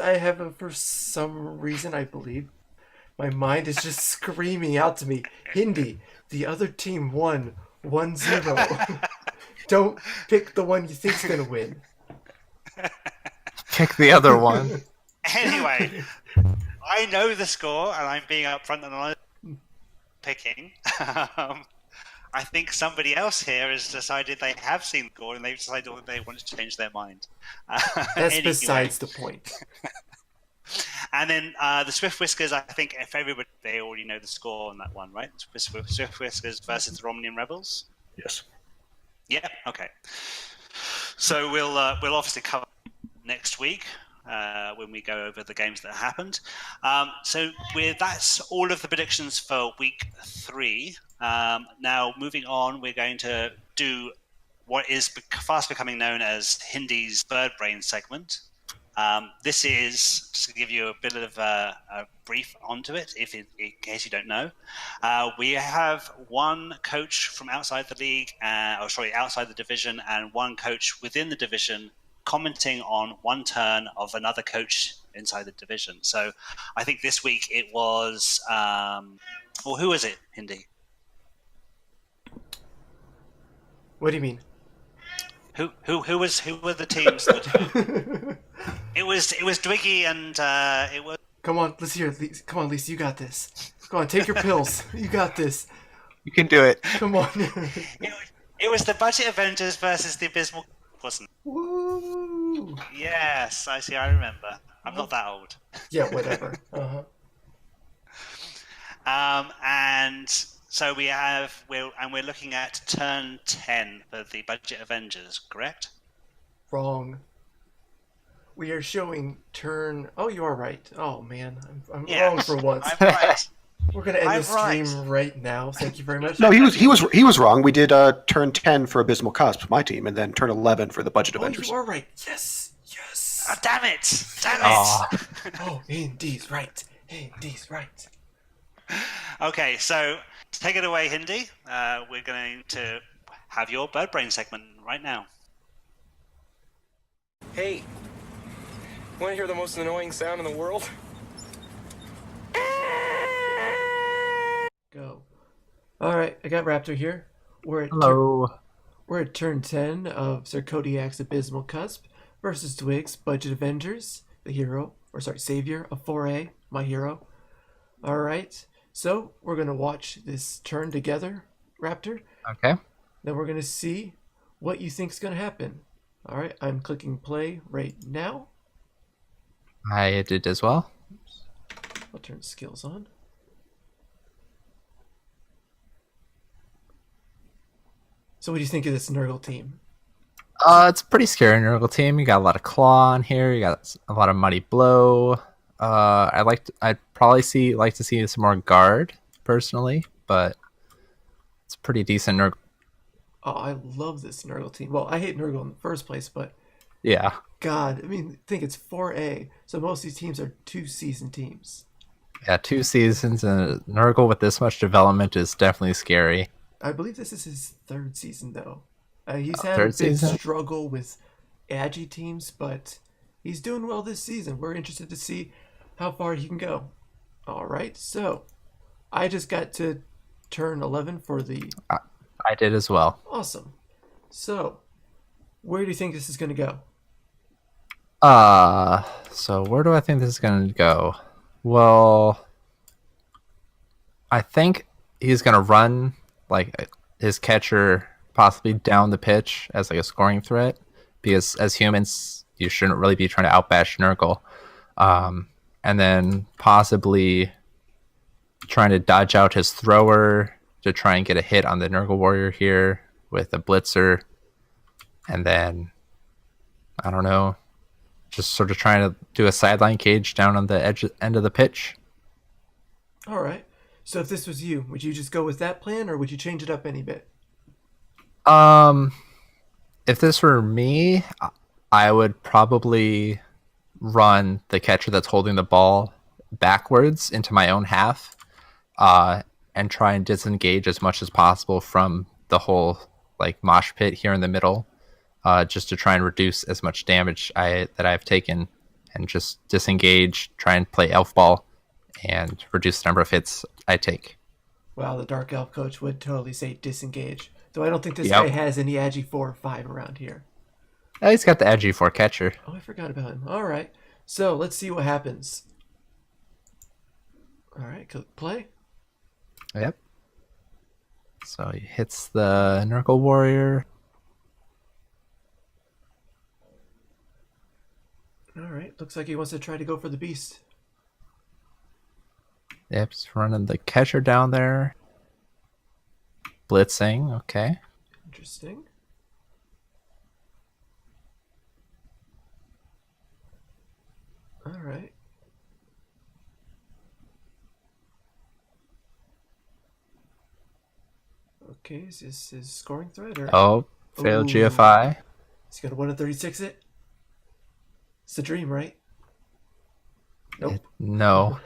for some reason I believe my mind is just screaming out to me, Hindy, the other team won 1-0. Don't pick the one you think's gonna win. Pick the other one. Anyway, I know the score, and I'm being upfront and honest. Picking. I think somebody else here has decided they have seen the score, and they've decided that they want to change their mind. That's Anyway. besides the point. And then the Swift Whiskers, I think if everybody, they already know the score on that one, right? Swift Whiskers versus the Romanian Rebels? Yes. Yeah, okay. So we'll obviously cover next week when we go over the games that happened. So that's all of the predictions for week 3. Now moving on, we're going to do what is fast becoming known as Hindy's Bird Brain segment. This is, just to give you a bit of a brief onto it, in case you don't know. We have one coach from outside the league, outside the division, and one coach within the division commenting on one turn of another coach inside the division. So I think this week it was, who was it, Hindy? What do you mean? Who were the teams? It was Dwiggy and it was. Come on, let's hear it. Come on, Lisa, you got this. Come on, take your pills. You got this. You can do it. Come on. It was the Budget Avengers versus the Abysmal, wasn't it? Woo! Yes, I see. I remember. I'm not that old. Yeah, whatever. And so we're looking at turn 10 for the Budget Avengers, correct? Wrong. We are showing turn. Oh, you are right. Oh man, I'm Yeah. wrong for once. I'm right. We're gonna end I'm the stream right now. Thank you very much. No, he was wrong. We did turn 10 for Abysmal Cusp, my team, and then turn 11 for the Budget Avengers. You are right. Yes. Oh, damn it! Damn it! Oh, Hindy's right. Hindy's right. Okay, so take it away, Hindy. We're going to have your Bird Brain segment right now. Hey, want to hear the most annoying sound in the world? Go. All right, I got Raptor here. We're at Hello. we're at turn 10 of Sir Kodiak's Abysmal Cusp versus Dwig's Budget Avengers, the hero, or sorry, savior of 4A, my hero. Alright, so we're going to watch this turn together, Raptor. Okay. Then we're going to see what you think is going to happen. Alright, I'm clicking play right now. I did as well. I'll turn skills on. So what do you think of this Nurgle team? It's a pretty scary Nurgle team. You got a lot of claw on here. You got a lot of muddy blow. I'd probably like to see some more guard personally, but it's a pretty decent Nurgle. Oh, I love this Nurgle team. Well, I hate Nurgle in the first place, but Yeah. God, I mean, think it's 4A, so most of these teams are 2-season teams. Yeah, 2 seasons and Nurgle with this much development is definitely scary. I believe this is his 3rd season, though. He's had a third big season? struggle with Agi teams, but he's doing well this season. We're interested to see how far he can go. All right, so I just got to turn 11 for the... I did as well. Awesome. So, where do you think this is going to go? So where do I think this is going to go? Well, I think he's going to run like his catcher possibly down the pitch as like a scoring threat, because as humans, you shouldn't really be trying to outbash Nurgle. And then possibly trying to dodge out his thrower to try and get a hit on the Nurgle warrior here with a blitzer. And then, I don't know, just sort of trying to do a sideline cage down on the end of the pitch. All right. So if this was you, would you just go with that plan, or would you change it up any bit? If this were me, I would probably run the catcher that's holding the ball backwards into my own half, and try and disengage as much as possible from the whole like mosh pit here in the middle, just to try and reduce as much damage that I've taken, and just disengage, try and play elf ball, and reduce the number of hits I take. Wow, the Dark Elf coach would totally say disengage. Though I don't think this Yep. guy has any Agi 4 or 5 around here. Oh, he's got the edgy for catcher. Oh, I forgot about him. All right. So let's see what happens. All right, click play. Yep. So he hits the Nurgle warrior. All right, looks like he wants to try to go for the beast. Yep, just running the catcher down there. Blitzing, okay. Interesting. All right. Okay, is this his scoring threat or? Oh, failed Ooh. GFI. He's gonna 1 in 36 it. It's a dream, right? Nope. No.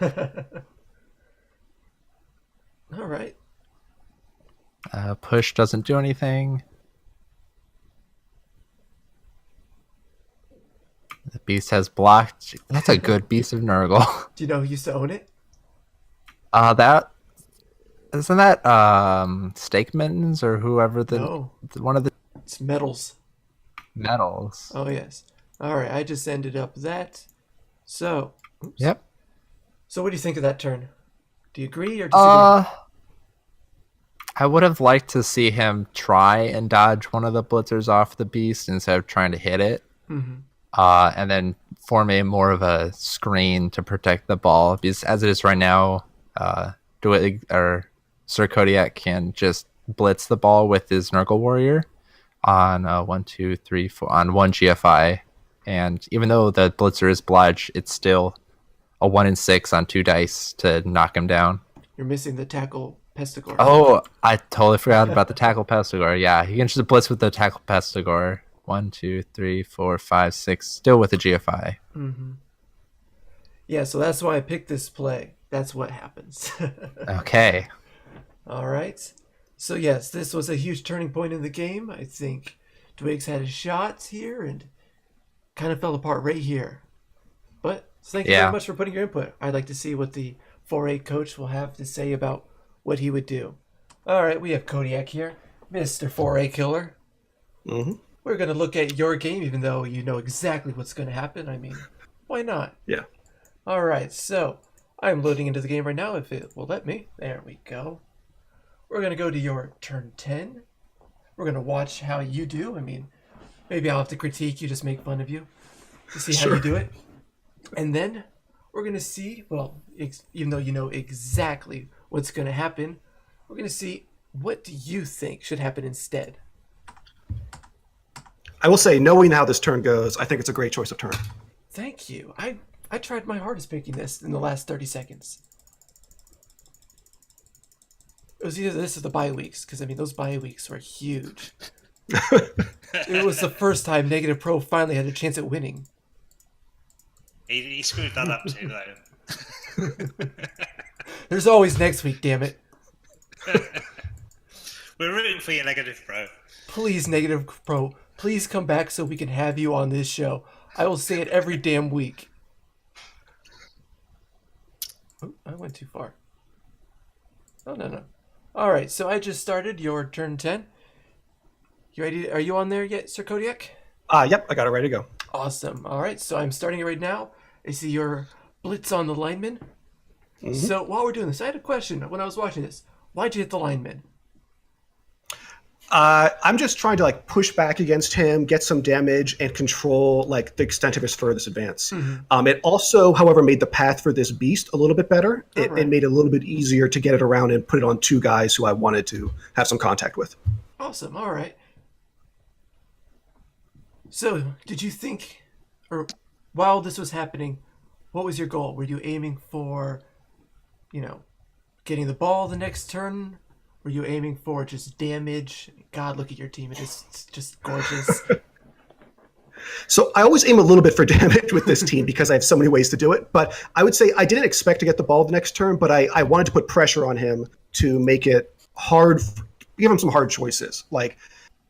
All right. Push doesn't do anything. The beast has blocked. That's a good beast of Nurgle. Do you know who used to own it? That isn't that Stake Mittens or whoever No. one of the It's Metals. medals. Oh yes. All right. I just ended up that. So. Oops. Yep. So what do you think of that turn? Do you agree or disagree? I would have liked to see him try and dodge one of the blitzers off the beast instead of trying to hit it. Mm-hmm. And then form a more of a screen to protect the ball. Because as it is right now, Sir Kodiak can just blitz the ball with his Nurgle warrior on 1, 2, 3, 4 on 1 GFI. And even though the blitzer is blodge, it's still a 1 in 6 on 2 dice to knock him down. You're missing the tackle pestigore. Oh, I totally forgot about the tackle pestigore. Yeah, he can just blitz with the tackle pestigore. 1, 2, 3, 4, 5, 6, still with the GFI. Mm-hmm. Yeah, so that's why I picked this play. That's what happens. Okay. All right. So yes, this was a huge turning point in the game. I think Dwig's had his shots here and kind of fell apart right here. But thank you very much for putting your input. I'd like to see what the 4A coach will have to say about what he would do. All right, we have Kodiak here, Mr. 4A killer. Mm-hmm. We're going to look at your game, even though you know exactly what's going to happen. I mean, why not? Yeah. All right, so I'm loading into the game right now, if it will let me. There we go. We're going to go to your turn 10. We're going to watch how you do. I mean, maybe I'll have to critique you, just make fun of you, to see how you do it. And then we're going to see, well, even though you know exactly what's going to happen, we're going to see what do you think should happen instead. I will say, knowing how this turn goes, I think it's a great choice of turn. Thank you. I tried my hardest picking this in the last 30 seconds. It was either this or the bye weeks, because I mean, those bye weeks were huge. It was the first time Negative Pro finally had a chance at winning. He screwed that up too, though. There's always next week, damn it. We're rooting for you, Negative Pro. Please, Negative Pro, please come back so we can have you on this show. I will say it every damn week. Oh, I went too far. Oh, no. All right, so I just started your turn 10. You ready? Are you on there yet, Sir Kodiak? Yep, I got it ready to go. Awesome. All right, so I'm starting it right now. I see your blitz on the lineman. Mm-hmm. So while we're doing this, I had a question when I was watching this. Why'd you hit the lineman? I'm just trying to push back against him, get some damage, and control the extent of his furthest advance. Mm-hmm. It also, however, made the path for this beast a little bit better. It made it a little bit easier to get it around and put it on two guys who I wanted to have some contact with. Awesome. All right. So, did you think, or while this was happening, what was your goal? Were you aiming for, getting the ball the next turn? Were you aiming for just damage? God, look at your team. It's just gorgeous. So I always aim a little bit for damage with this team because I have so many ways to do it. But I would say I didn't expect to get the ball the next turn, but I wanted to put pressure on him to make it hard, give him some hard choices.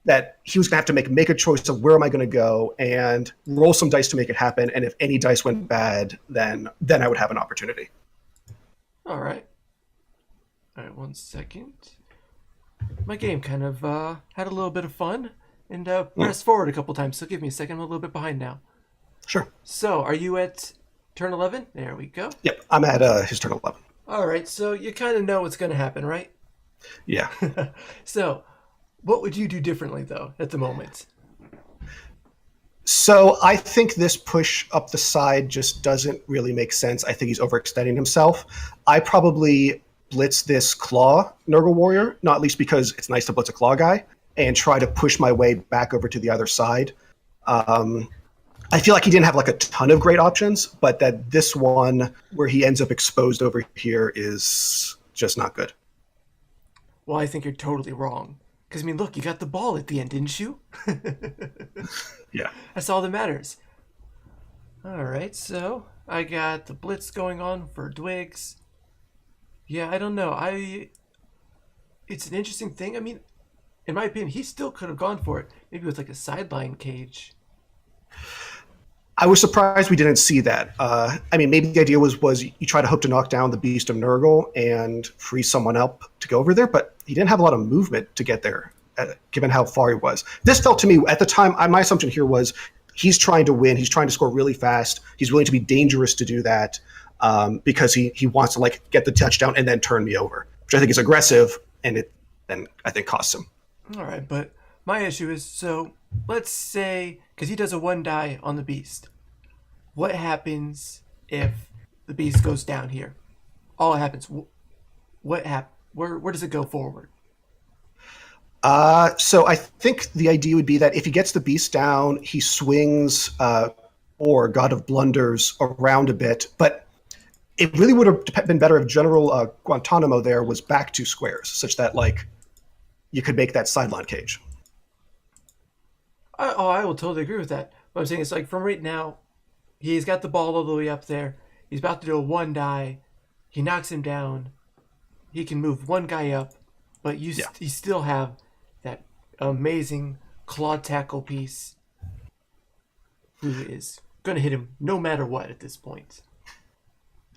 That he was going to have to make a choice of where am I going to go and roll some dice to make it happen. And if any dice went bad, then I would have an opportunity. All right. 1 second. My game kind of had a little bit of fun and pressed forward a couple times. So give me a second. I'm a little bit behind now. Sure. So are you at turn 11? There we go. Yep. I'm at his turn 11. All right. So you kind of know what's going to happen, right? Yeah. So what would you do differently, though, at the moment? So I think this push up the side just doesn't really make sense. I think he's overextending himself. I probably blitz this claw Nurgle warrior, not least because it's nice to blitz a claw guy, and try to push my way back over to the other side. I feel like he didn't have a ton of great options, but that this one where he ends up exposed over here is just not good. Well, I think you're totally wrong. Because, look, you got the ball at the end, didn't you? Yeah. That's all that matters. All right, so I got the blitz going on for Dwigs. Yeah, I don't know. It's an interesting thing. In my opinion, he still could have gone for it. Maybe with a sideline cage. I was surprised we didn't see that. Maybe the idea was you try to hope to knock down the Beast of Nurgle and free someone up to go over there, but he didn't have a lot of movement to get there, given how far he was. This felt to me, at the time, my assumption here was he's trying to win. He's trying to score really fast. He's willing to be dangerous to do that because he wants to get the touchdown and then turn me over, which I think is aggressive, and it then I think costs him. All right, but my issue is, so let's say, because he does a 1 die on the Beast, what happens if the Beast goes down here? All that happens. Where does it go forward? So I think the idea would be that if he gets the Beast down, he swings or God of Blunders around a bit, but it really would have been better if General Guantanamo there was back 2 squares, such that you could make that sideline cage. I will totally agree with that. What I'm saying is, from right now, he's got the ball all the way up there. He's about to do a 1 die. He knocks him down. He can move 1 guy up, but you still have that amazing claw tackle piece who is going to hit him no matter what at this point.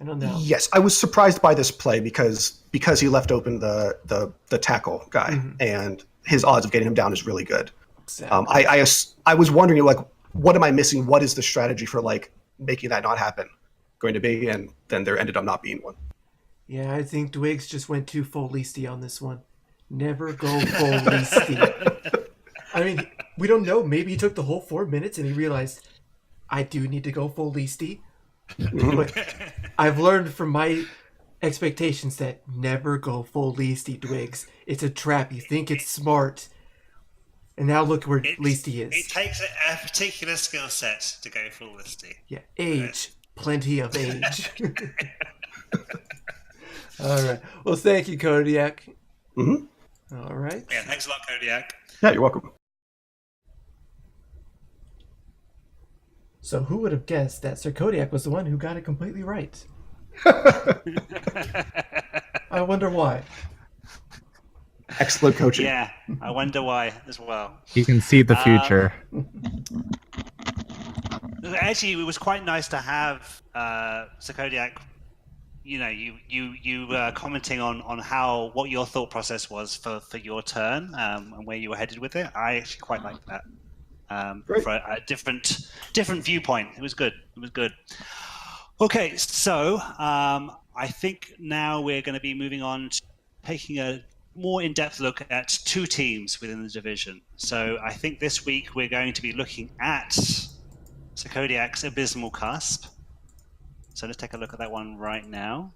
I don't know. Yes, I was surprised by this play because he left open the tackle guy, and his odds of getting him down is really good. Exactly. I was wondering, like, what am I missing? What is the strategy for, like, making that not happen going to be? And then there ended up not being one. Yeah, I think Dwiggs just went too full Leasty on this one. Never go full Leasty. I mean, we don't know. Maybe he took the whole 4 minutes and he realized, I do need to go full Leasty. But I've learned from my expectations that never go full Leasty, Dwiggs. It's a trap. You think it's smart. And now look where Leasty is. It takes a particular skill set to go full Listy. Yeah, age. Plenty of age. All right. Well, thank you, Kodiak. Mm-hmm. All right. Yeah, thanks a lot, Kodiak. Yeah, you're welcome. So who would have guessed that Sir Kodiak was the one who got it completely right? I wonder why. Excellent coaching. Yeah, I wonder why as well. You can see the future. Actually, it was quite nice to have Sir Kodiak. You know, you commenting on what your thought process was for your turn and where you were headed with it. I actually quite liked that. For a different viewpoint. It was good. It was good. Okay, so I think now we're going to be moving on to taking a more in-depth look at two teams within the division. So I think this week we're going to be looking at Sir Kodiak's Abysmal Cusp. So let's take a look at that one right now.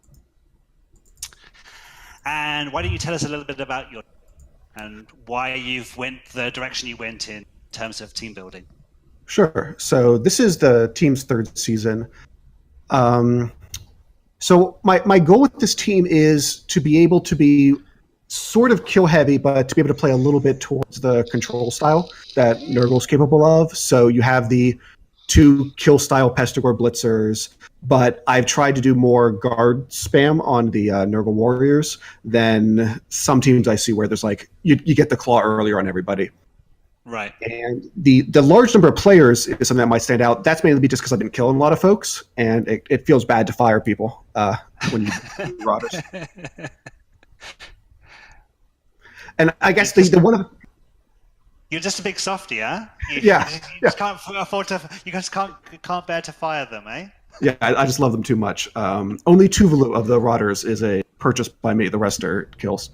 And why don't you tell us a little bit about your and why you've went the direction you went in terms of team building? Sure. So this is the team's third season. So my goal with this team is to be able to be sort of kill heavy, but to be able to play a little bit towards the control style that Nurgle's capable of. So you have the 2 kill style Pestigore blitzers, but I've tried to do more guard spam on the Nurgle warriors than some teams I see where there's like you get the claw earlier on everybody. Right. And the large number of players is something that might stand out. That's mainly just because I've been killing a lot of folks, and it feels bad to fire people when you robbers. And I guess the one of You're just a big softy, huh? You just can't afford to. You just can't bear to fire them, eh? Yeah, I just love them too much. Only Tuvalu of the Rotters is a purchase by me. The rest are kills.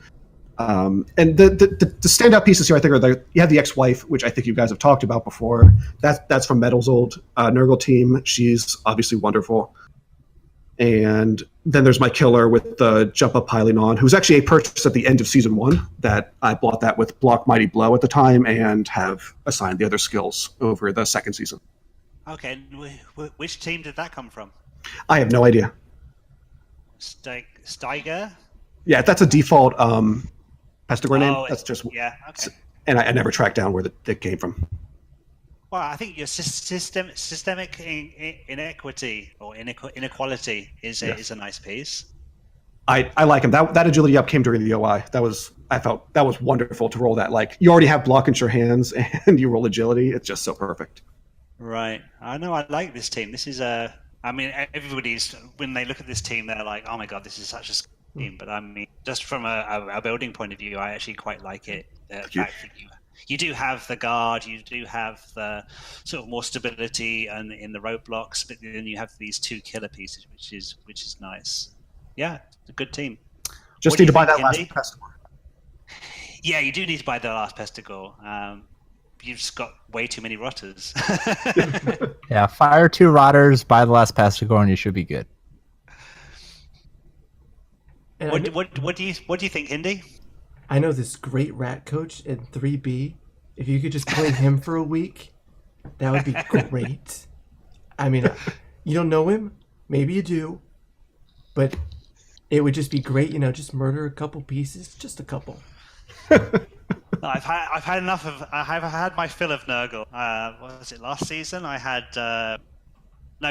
And the standout pieces here, I think, are you have the ex-wife, which I think you guys have talked about before. That's from Metal's old Nurgle team. She's obviously wonderful. And then there's my killer with the jump up piling on, who's actually a purchase at the end of season 1 that I bought that with Block Mighty Blow at the time and have assigned the other skills over the second season. Okay, which team did that come from? I have no idea. Steiger? Yeah, that's a default Pestigore name. That's just yeah. Okay. And I never tracked down where it came from. Well, I think your systemic inequity or inequality is a nice piece. I like him. That agility up came during the OI. I felt that was wonderful to roll that. Like, you already have block in your hands and you roll agility. It's just so perfect. Right. I know. I like this team. This is I mean, everybody's when they look at this team, they're like, "Oh my god, this is such a team." But I mean, just from a building point of view, I actually quite like it. The fact that you do have the guard, you do have the sort of more stability and in the roadblocks, but then you have these 2 killer pieces, which is nice. Yeah, it's a good team. Just need to buy that last Pestigore. Yeah, you do need to buy the last Pestigore. You've just got way too many rotters. Yeah, fire 2 rotters, buy the last Pestigore, and you should be good. What do you think, Hindy? I know this great rat coach in 3B. If you could just play him for a week, that would be great. I mean, you don't know him, maybe you do, but it would just be great. Just murder a couple pieces, just a couple. I've had enough of. I've had my fill of Nurgle. What was it last season? I had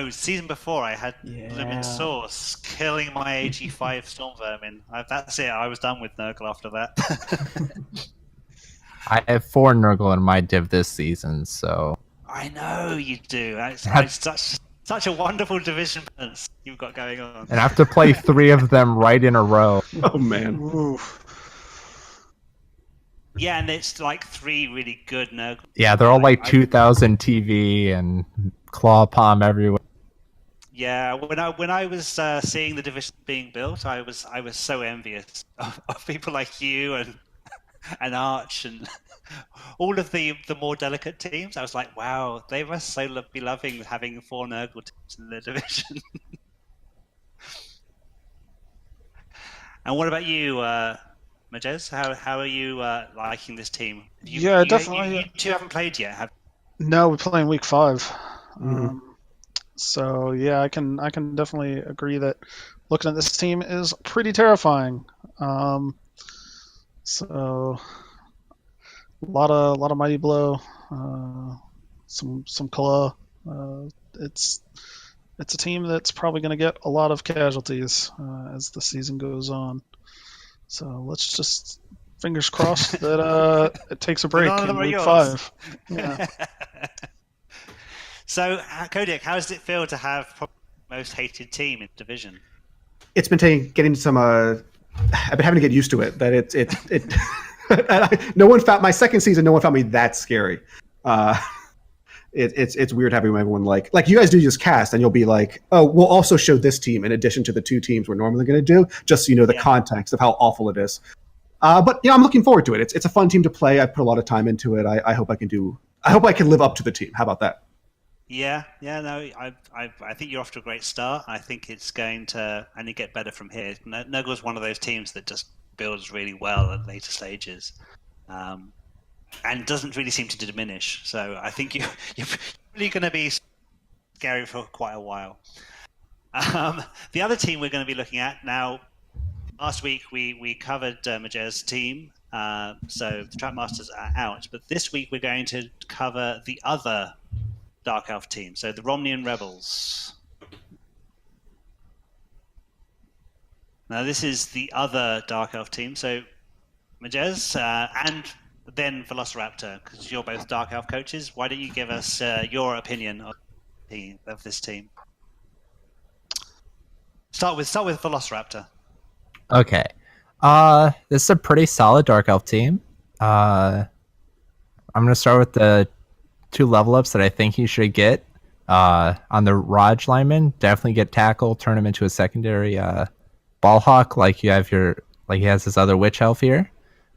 season before I had Lumen Source killing my AG5 Storm Vermin. That's it. I was done with Nurgle after that. I have 4 Nurgle in my div this season, so I know you do. It's such a wonderful division balance you've got going on. And I have to play 3 of them right in a row. Oh man. Ooh. Yeah, and it's like 3 really good Nurgle. Yeah, they're all like 2000 TV and claw palm everywhere. Yeah, when I was seeing the division being built, I was so envious of people like you and Arch and all of the more delicate teams. I was like, wow, they must so be loving having 4 Nurgle teams in their division. And what about you, Majes? How are you liking this team? Definitely. You two haven't played yet, have No, we're playing week 5. Mhm. So yeah, I can definitely agree that looking at this team is pretty terrifying. So a lot of mighty blow, some claw. It's a team that's probably going to get a lot of casualties as the season goes on. So let's just fingers crossed that it takes a break none of in them are week yours. 5. Yeah. So, Kodiak, how does it feel to have probably the most hated team in the division? It's been getting some. I've been having to get used to it. That no one found my second season. No one found me that scary. It's weird having everyone like you guys do just cast, and you'll be like, oh, we'll also show this team in addition to the 2 teams we're normally going to do, just so you know the context of how awful it is. But I'm looking forward to it. It's a fun team to play. I put a lot of time into it. I hope I can live up to the team. How about that? Yeah, no, I think you're off to a great start. I think it's going to only get better from here. Nurgle's one of those teams that just builds really well at later stages, and doesn't really seem to diminish. So I think you're really going to be scary for quite a while. The other team we're going to be looking at now. Last week we covered Majes' team, so the Trapmasters are out. But this week we're going to cover the other Dark Elf team, so the Romnian Rebels. Now this is the other Dark Elf team, so Majes and then Velociraptor, because you're both Dark Elf coaches. Why don't you give us your opinion of this team? Start with Velociraptor. Okay. This is a pretty solid Dark Elf team. I'm going to start with the 2 level ups that I think he should get. On the Raj lineman, definitely get tackle, turn him into a secondary ball hawk like he has this other witch elf here.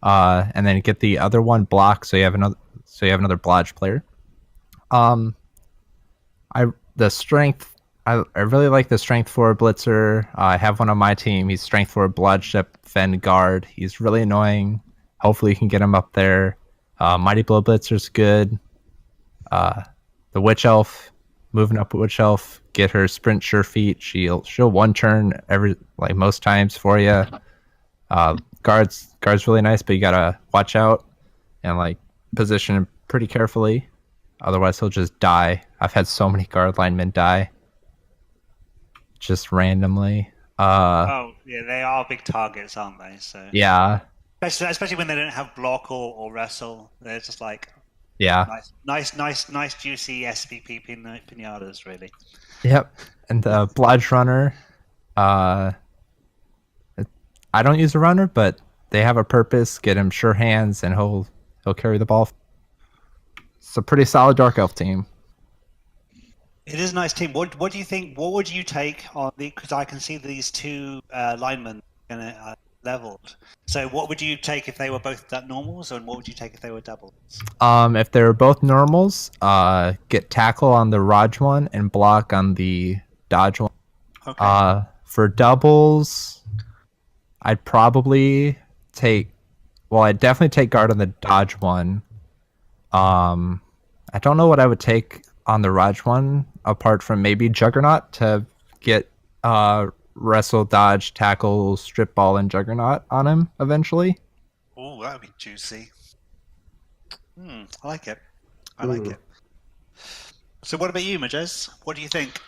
And then get the other one block so you have another blodge player. I really like the strength 4 blitzer. I have one on my team. He's strength 4 blodge defend guard. He's really annoying. Hopefully you can get him up there. Mighty blow blitzer's good. The witch elf, moving up witch elf, get her sprint sure feet. She'll 1 turn most times for you. Guard's really nice, but you gotta watch out and position him pretty carefully. Otherwise he'll just die. I've had so many guard linemen die just randomly. Oh yeah, they are big targets, aren't they? So yeah, especially when they don't have block or wrestle, they're just like nice juicy SVP pinatas, really. Yep. And the blodge runner, I don't use a runner, but they have a purpose. Get him sure hands, and he'll carry the ball. It's a pretty solid Dark Elf team. It is a nice team. What do you think? What would you take on because I can see these 2 linemen leveled. So what would you take if they were both normals, and what would you take if they were doubles? If they were both normals, get tackle on the Raj one and block on the dodge one. Okay. For doubles, I'd probably I'd definitely take guard on the dodge one. I don't know what I would take on the Raj one, apart from maybe Juggernaut to get wrestle, dodge, tackle, strip ball, and Juggernaut on him eventually. Oh, that would be juicy. I like it. I like it. So what about you, Majes? What do you think?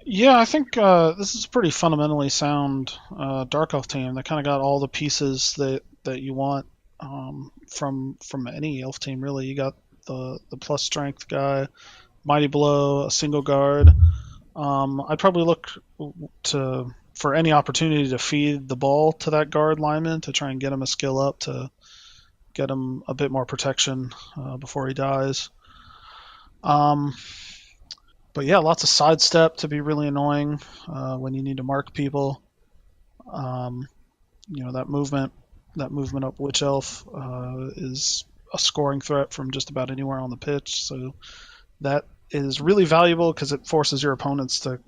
Yeah, I think this is a pretty fundamentally sound Dark Elf team. They kind of got all the pieces that you want from any Elf team, really. You got the plus strength guy, mighty blow, a single guard. I'd probably look for any opportunity to feed the ball to that guard lineman to try and get him a skill up to get him a bit more protection before he dies. But yeah, lots of sidestep to be really annoying when you need to mark people. That movement up Witch Elf is a scoring threat from just about anywhere on the pitch. So that is really valuable because it forces your opponents to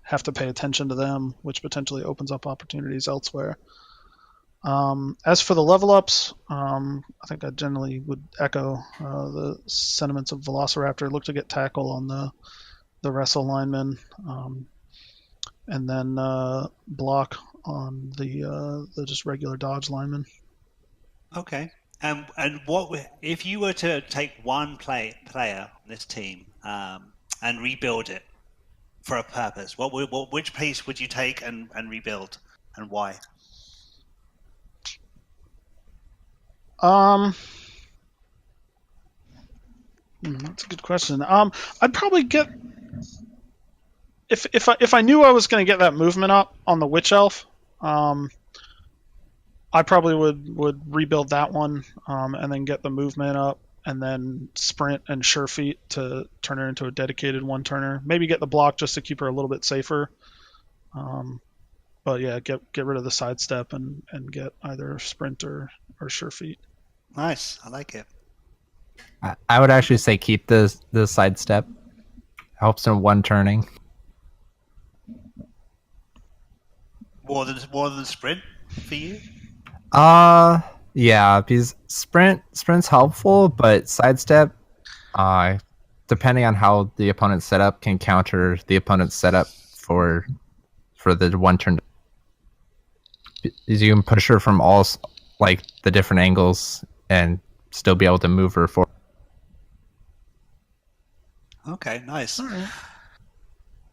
have to pay attention to them, which potentially opens up opportunities elsewhere. As for the level ups, I think I generally would echo the sentiments of Velociraptor. Look to get tackle on the wrestle lineman, and then block on the just regular dodge lineman. Okay. And if you were to take one player on this team and rebuild it for a purpose, which piece would you take and rebuild, and why? That's a good question. I'd probably get if I knew I was going to get that movement up on the Witch Elf, I probably would rebuild that one, and then get the movement up, and then sprint and sure feet to turn her into a dedicated one turner. Maybe get the block just to keep her a little bit safer. But yeah, get rid of the sidestep and get either sprint or sure feet. Nice, I like it. I would actually say keep the sidestep. Helps in one turning. More than sprint for you? Yeah, because sprint's helpful, but sidestep, depending on how the opponent's setup, can counter the opponent's setup for the one turn. You can push her from all like the different angles and still be able to move her forward. Okay, nice. Right.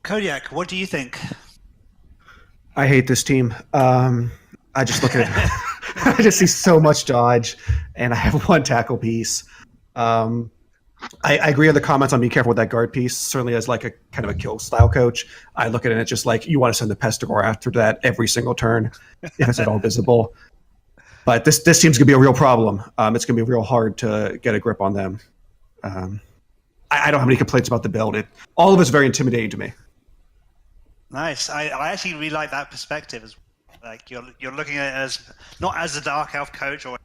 Kodiak, what do you think? I hate this team. I just look at it. I just see so much dodge, and I have one tackle piece. I agree on the comments on being careful with that guard piece. Certainly as like a kind of a kill style coach, I look at it and it's just like you want to send the Pestigore after that every single turn if it's at all visible. But this team's gonna be a real problem. It's gonna be real hard to get a grip on them. I don't have any complaints about the build. All of it's very intimidating to me. Nice. I actually really like that perspective. Like you're looking at it as not as a Dark Elf coach or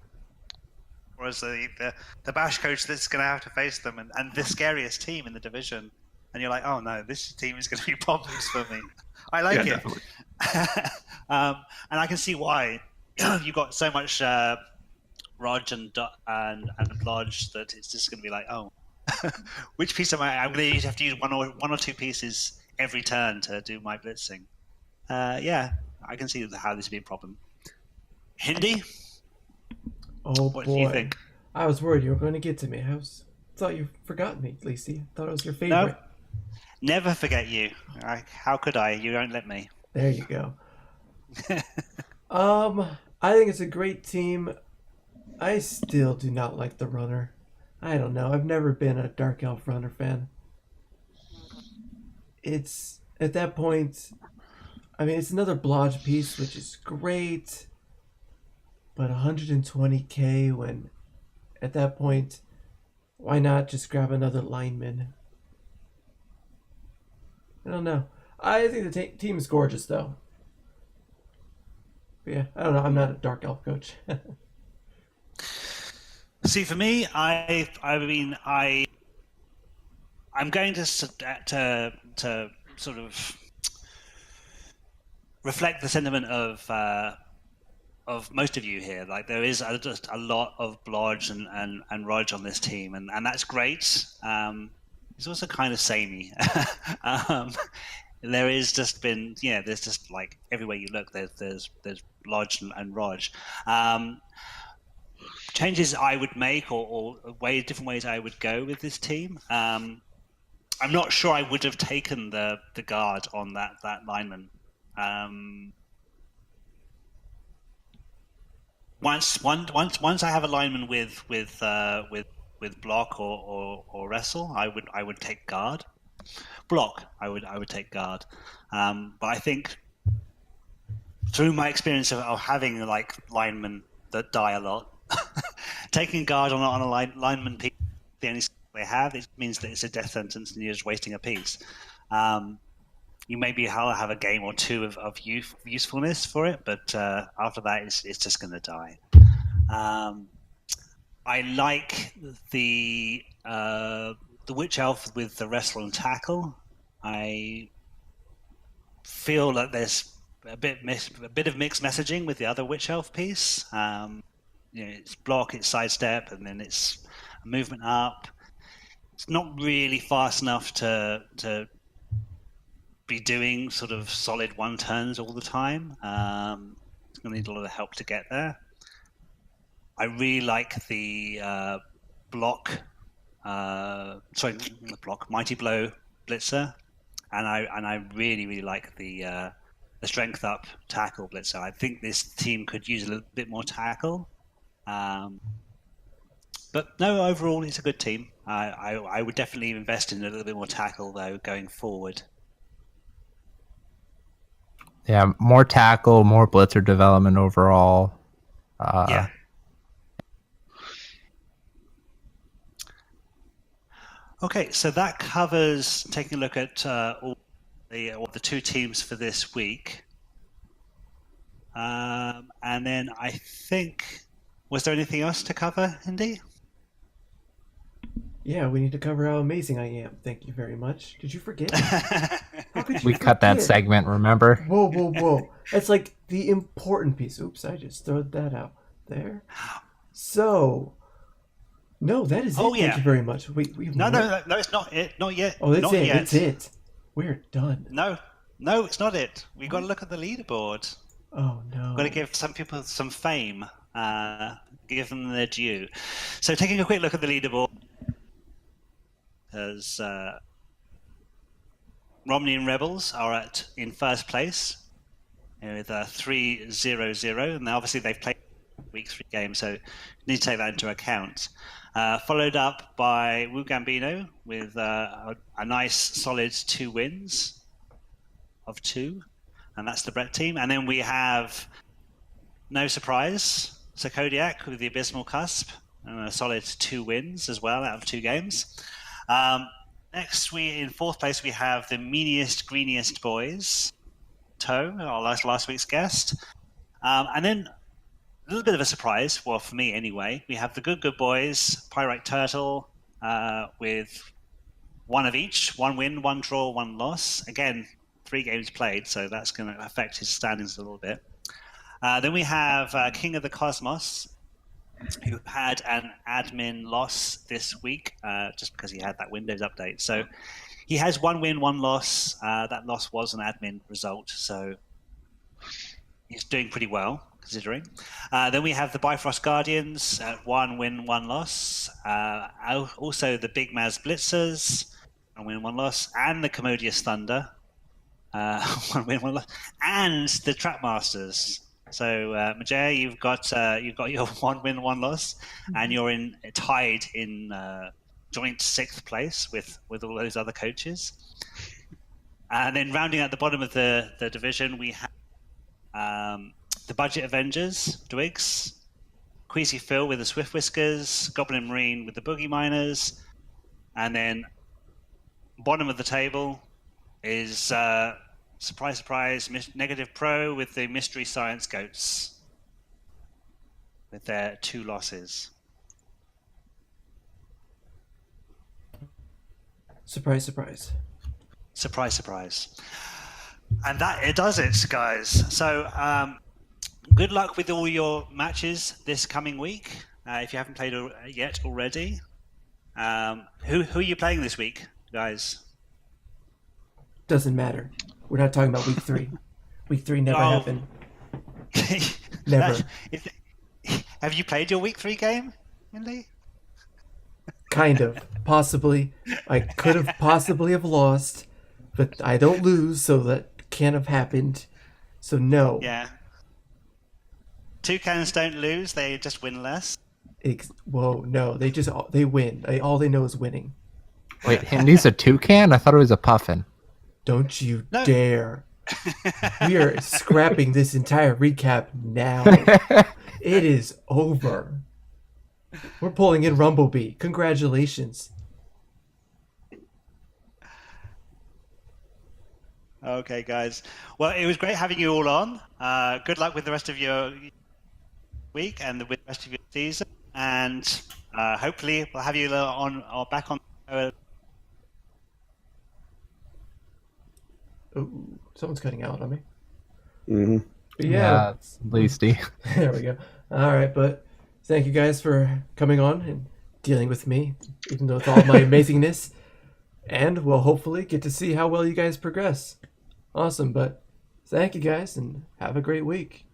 as the Bash coach that's going to have to face them and the scariest team in the division. And you're like, oh no, this team is going to be problems for me. I like it. And I can see why. You've got so much Raj and Lodge that it's just going to be like, oh, which piece am I? I'm going to have to use one or two pieces every turn to do my blitzing. Yeah, I can see how this would be a problem. Hindy? Oh what boy. do you think? I was worried you were going to get to me. Thought you forgot me, Kallisti. Thought it was your favorite. No, never forget you. How could I? You don't let me. There you go. I think it's a great team. I still do not like the runner. I don't know. I've never been a Dark Elf runner fan. It's at that point. I mean, it's another blodge piece, which is great. But 120k when, at that point, why not just grab another lineman? I don't know. I think the team is gorgeous, though. But yeah, I don't know. I'm not a Dark Elf coach. See, for me, I'm going to sort of reflect the sentiment of most of you here. Like there is just a lot of Blodge and Rog on this team, and that's great. It's also kind of samey. There is just been there's just like everywhere you look there's Blodge and Rog. Changes I would make or different ways I would go with this team. I'm not sure I would have taken the guard on that lineman. Once I have a lineman with block or wrestle, I would take guard. Block, I would take guard. But I think through my experience of having like linemen that die a lot, taking a guard on a lineman piece, the only skill they have, it means that it's a death sentence and you're just wasting a piece. You maybe have a game or two of usefulness for it, but after that, it's just going to die. I like the witch elf with the wrestle and tackle. I feel that there's a bit of mixed messaging with the other witch elf piece. It's block, it's sidestep, and then it's movement up. It's not really fast enough to be doing sort of solid one turns all the time. It's going to need a lot of help to get there. I really like the Mighty Blow Blitzer, and I really like the strength up tackle blitzer. I think this team could use a little bit more tackle. But no, overall it's a good team. I would definitely invest in a little bit more tackle though going forward. Yeah, more tackle, more blitzer development overall. Yeah. Okay, so that covers taking a look at all the two teams for this week. And then I think, was there anything else to cover, Hindy? Yeah, we need to cover how amazing I am. Thank you very much. Did you forget? How could you We cut that forget? segment, remember? Whoa. That's like the important piece. Oops, I just threw that out there. So, no, that is it. Oh, yeah. Thank you very much. We No, it's not it. Not yet. Oh, that's not it. Yet. That's it. We're done. No, it's not it. We've got to look at the leaderboard. Oh, no. We've got to give some people some fame. Give them their due. So taking a quick look at the leaderboard, as Romney and Rebels are in first place with 3-0-0, and obviously they've played week 3 game, so you need to take that into account. Followed up by Wu Gambino with a nice solid 2 wins of 2, and that's the Brett team. And then we have, no surprise, Sir Kodiak with the Abysmal Cusp, and a solid 2 wins as well out of 2 games. Next, in 4th place, we have the meaniest, greeniest boys, Toe, our last week's guest. And then a little bit of a surprise, well, for me anyway, we have the Good Boys, Pyrite Turtle, with 1 of each, 1 win, 1 draw, 1 loss. Again, 3 games played, so that's going to affect his standings a little bit. Then we have King of the Cosmos, who had an admin loss this week, just because he had that Windows update. So he has 1 win, 1 loss. That loss was an admin result, so he's doing pretty well, considering. Then we have the Bifrost Guardians at 1 win, 1 loss. Also the Big Maz Blitzers, 1 win, 1 loss, and the Commodious Thunder, 1 win, 1 loss, and the Trapmasters. So Majes, you've got your 1 win, 1 loss, and you're tied in joint 6th place with all those other coaches. And then rounding out the bottom of the division, we have the Budget Avengers, Dwigs, Queasy Phil with the Swift Whiskers, Goblin Marine with the Boogie Miners, and then bottom of the table is surprise, Negative Pro with the Mystery Science Goats with their 2 losses. Surprise. And that it does it, guys. So good luck with all your matches this coming week. If you haven't played yet already, who are you playing this week, guys? Doesn't matter. We're not talking about week 3. Week 3 never happened. Never. Have you played your week 3 game, Hindy? Kind of. Possibly. I could have possibly have lost, but I don't lose, so that can't have happened. So no. Yeah. Toucans don't lose; they just win less. Whoa, no. They win. All they know is winning. Wait, Hindy's a toucan? I thought it was a puffin. Don't you dare. We are scrapping this entire recap now. It is over. We're pulling in Rumblebee. Congratulations. Okay, guys. Well, it was great having you all on. Good luck with the rest of your week and with the rest of your season. And hopefully we'll have you on or back on. Ooh, someone's cutting out on me. Mm-hmm. But yeah, it's Kallisti. there we go. All right, but thank you guys for coming on and dealing with me, even though it's all my amazingness. And we'll hopefully get to see how well you guys progress. Awesome, but thank you guys and have a great week.